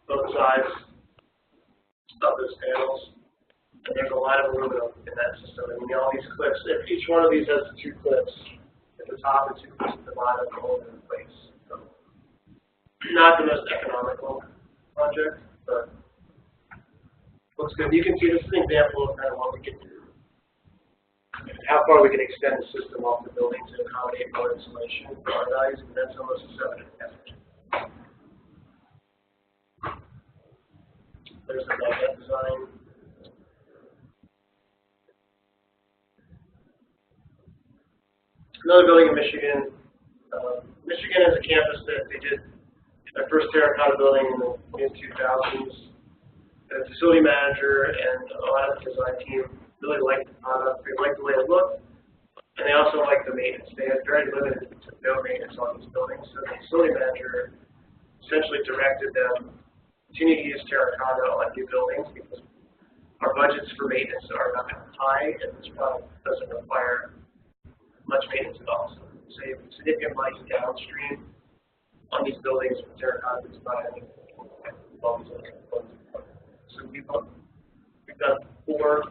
both sides of those panels, and there's a lot of aluminum in that system. I mean, all these clips, if each one of these has 2 clips at the top and 2 clips at the bottom, to hold it in place. So, not the most economical project, but looks good. You can see this is an example of kind of what we can do, how far we can extend the system off the building to accommodate more insulation for our values, and that's almost a 7.5 inch. There's the back design. Another building in Michigan. Michigan is a campus that they did their first terracotta building in the mid-2000s. The facility manager and a lot of the design team really liked the product. They liked the way it looked, and they also liked the maintenance. They had very limited to no maintenance on these buildings. So the facility manager essentially directed them continue to use terracotta on new buildings because our budgets for maintenance are not high, and this product doesn't require much maintenance at all. So save significant money downstream on these buildings with terracotta that's not having all these other components. So we've done 4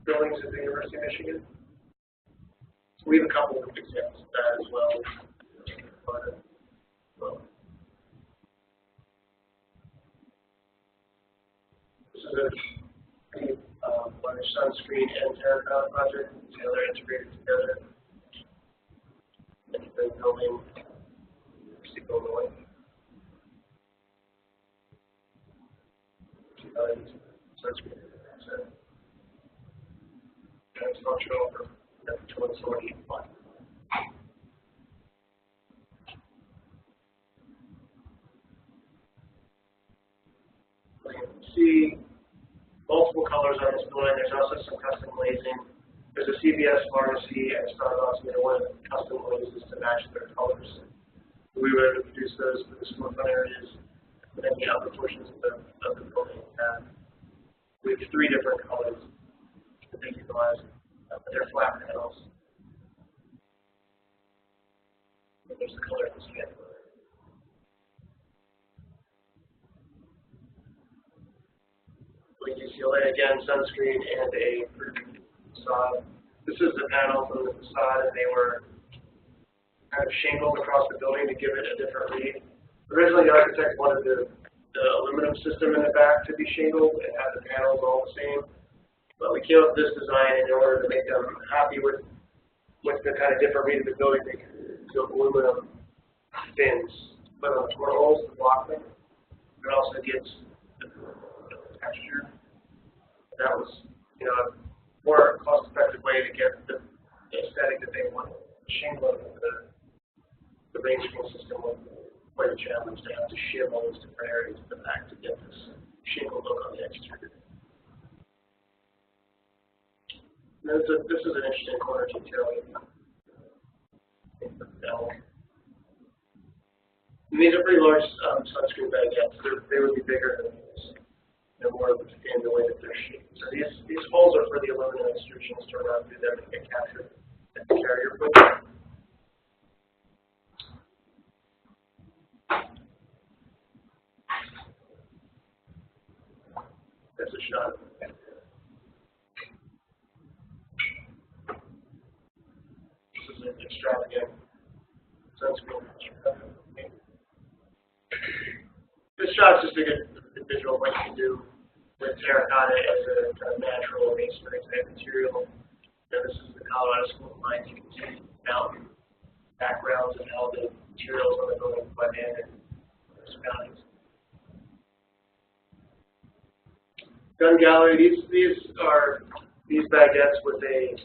buildings at the University of Michigan. We have a couple of examples of that as well. This is a sunscreen and terracotta project. See how they're integrated together. And the building, see going away. Sunscreen. That's functional for towards solar heat supply. You can see multiple colors on this building. There's also some custom glazing. There's a CVS pharmacy and Starbucks, and they wanted custom glazes to match their colors. We were able to produce those for the storefront areas and then the upper portions of the building. We have 3 different colors that they utilize. They're flat panels. And there's the color of the skin. PCLA again, sunscreen, and a facade. This is the panel from the facade, and they were kind of shingled across the building to give it a different read. Originally, the architect wanted the aluminum system in the back to be shingled and have the panels all the same. But we came up with this design in order to make them happy with the kind of different read of the building. They could do aluminum fins, put on the portholes to block them. It also gives the texture. That was, a more cost-effective way to get the aesthetic that they wanted. Shingling the Rainscreen system was quite a challenge to have to shim all those different areas of the back to get this shingle look on the exterior. This is an interesting corner detail. And these are pretty large sunscreen baguettes. They would be bigger than these. They're more of in the way that they're shaped. So these holes are for the aluminum extrusions to run through them and get captured at the carrier point. That's a shot. This is an extravagant sunscreen. This shot's just a good visual of what you can do with terracotta as a kind of natural masonry type material. This is the Colorado School of Mines. You can see mountain backgrounds and how the materials on the building blend in and their surroundings. Gun gallery. These are baguettes with a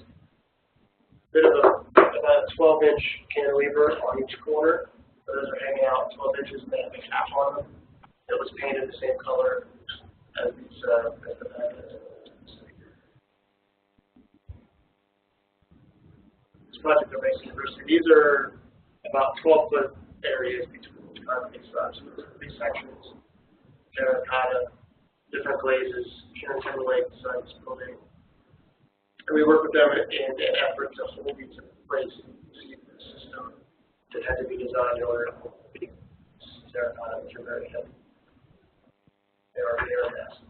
bit of about a 12-inch cantilever on each corner. So those are hanging out 12 inches and they have a cap on them. It was painted the same color as these as the baguettes. This project at Rice University. These are about 12-foot areas between each concrete slabs. So there's 3 sections: terracotta, different glazes, pure and timberlake design this building. And we work with them in an effort to hold these in place. See the system that had to be designed in order to hold the terracotta, which are very heavy. They are massive.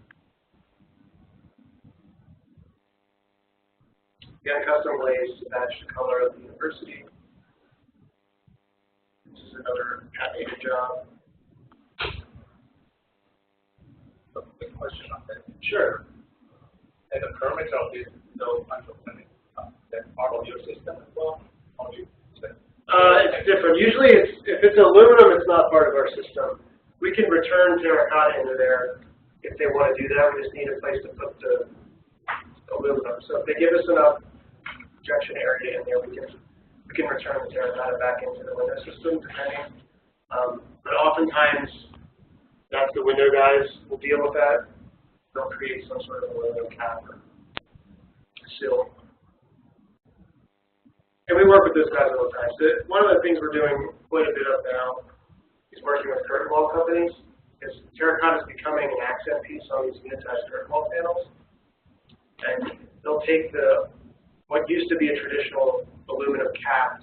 Again, custom glaze to match the color of the university. This is another patented job. A quick question on that. Sure. And the permits of this, those kinds of things, that's part of your system as well? Or you say? It's different. Usually, if it's aluminum, it's not part of our system. We can return terracotta into there if they want to do that. We just need a place to put the aluminum. So if they give us enough injection area in there, we can return the terracotta back into the window system, depending. But oftentimes, that's the window guys will deal with that. They'll create some sort of aluminum cap or sill. And we work with those guys all the time. So one of the things we're doing quite a bit of now is working with curtain wall companies. Because terracotta is becoming an accent piece on these unitized curtain wall panels. And they'll take what used to be a traditional aluminum cap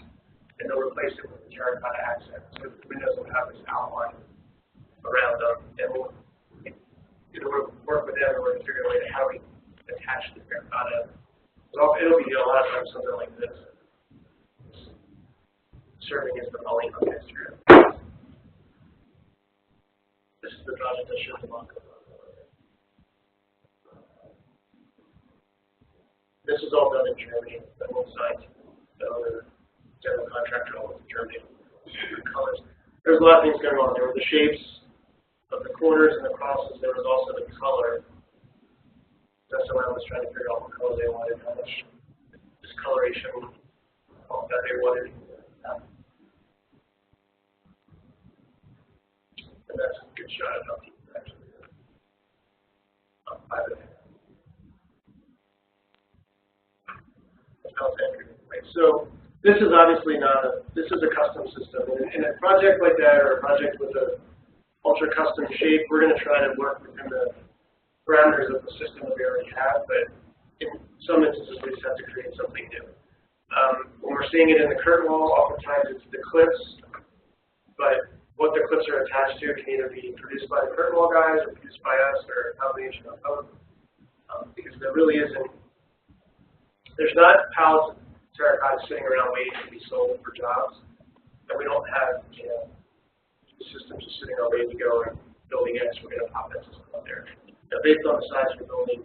and they'll replace it with a terracotta accent. So the windows will have this outline around them. And we'll work with them in order to figure out a way to how we attach the terracotta. So it'll be a lot of times something like this, serving as the mulling on the exterior. This is the project I showed you on. This is all done in Germany. The whole site, the other general contractor, all in Germany. Colors. There's a lot of things going on. There were the shapes of the corners and the crosses. There was also the color. That's why I was trying to figure out what color they wanted, how much discoloration that they wanted. And that's a good shot of how people actually apply it. So this is obviously this is a custom system. In a project like that, or a project with an ultra custom shape, we're going to try to work within the parameters of the system that we already have, but in some instances we just have to create something new. When we're seeing it in the curtain wall, oftentimes it's the clips, but what the clips are attached to can either be produced by the curtain wall guys or produced by us or a combination of both. because there really isn't, there's not pallets of terracotta sitting around waiting to be sold for jobs, and we don't have, the systems just sitting around ready to go and building X, we're going to pop that system out there. Now, based on the size we're building,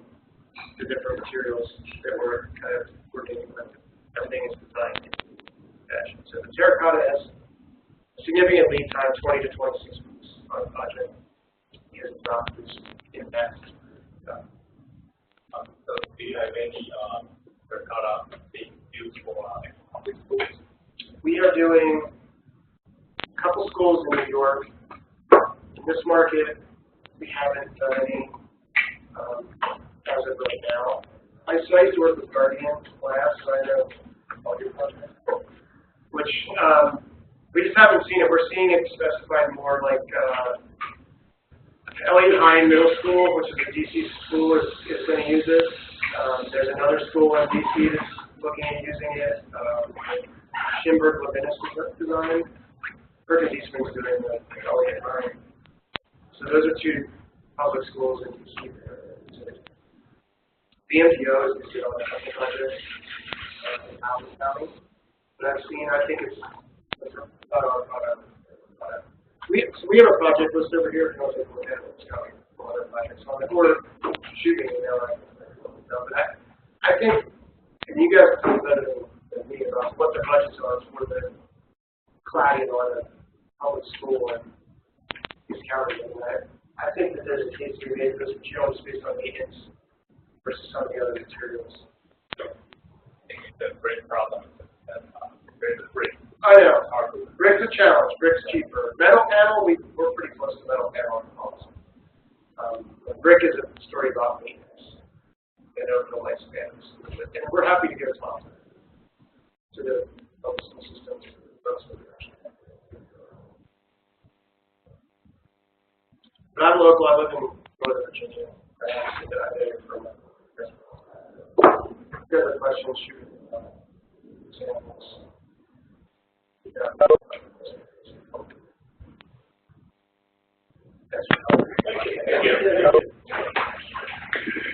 the different materials that we're kind of working with, everything is designed in fashion. So the terracotta has significant lead time, 20 to 26 weeks on a project, because it's not produced in mass. So do you have any terracotta being used for public schools? We are doing a couple schools in New York. In this market, we haven't done any as of right now. I used to work with Guardian Glass, so I know all your projects, which we just haven't seen it. We're seeing it specified more like Elliott Hine Middle School, which is a DC school, is going to use it. There's another school in DC that's looking at using it. Schimberg Levinas Design. Perkins Eastman's doing the Elliott Hine. So those are two public schools in DC. The MTO is doing on the project in Allen County. But I've seen, I think it's about our product. So we have a project list over here. If you want to look at it, it's coming from other projects on it. We're shooting, but I think, and you guys know better than me about what the budgets are for the cladding on a public school and these counties. And I think that there's a case to be made for this material based on maintenance versus some of the other materials. I think it's a great problem. Brick. I know. Brick's a challenge. Brick's cheaper. Metal panel, we're pretty close to metal panel on cost. But brick is a story about maintenance and over the lifespans. And we're happy to give a talk to the public school systems. But I'm local. I live in Northern Virginia. I know you're from if you have a question, shoot examples. Thank you.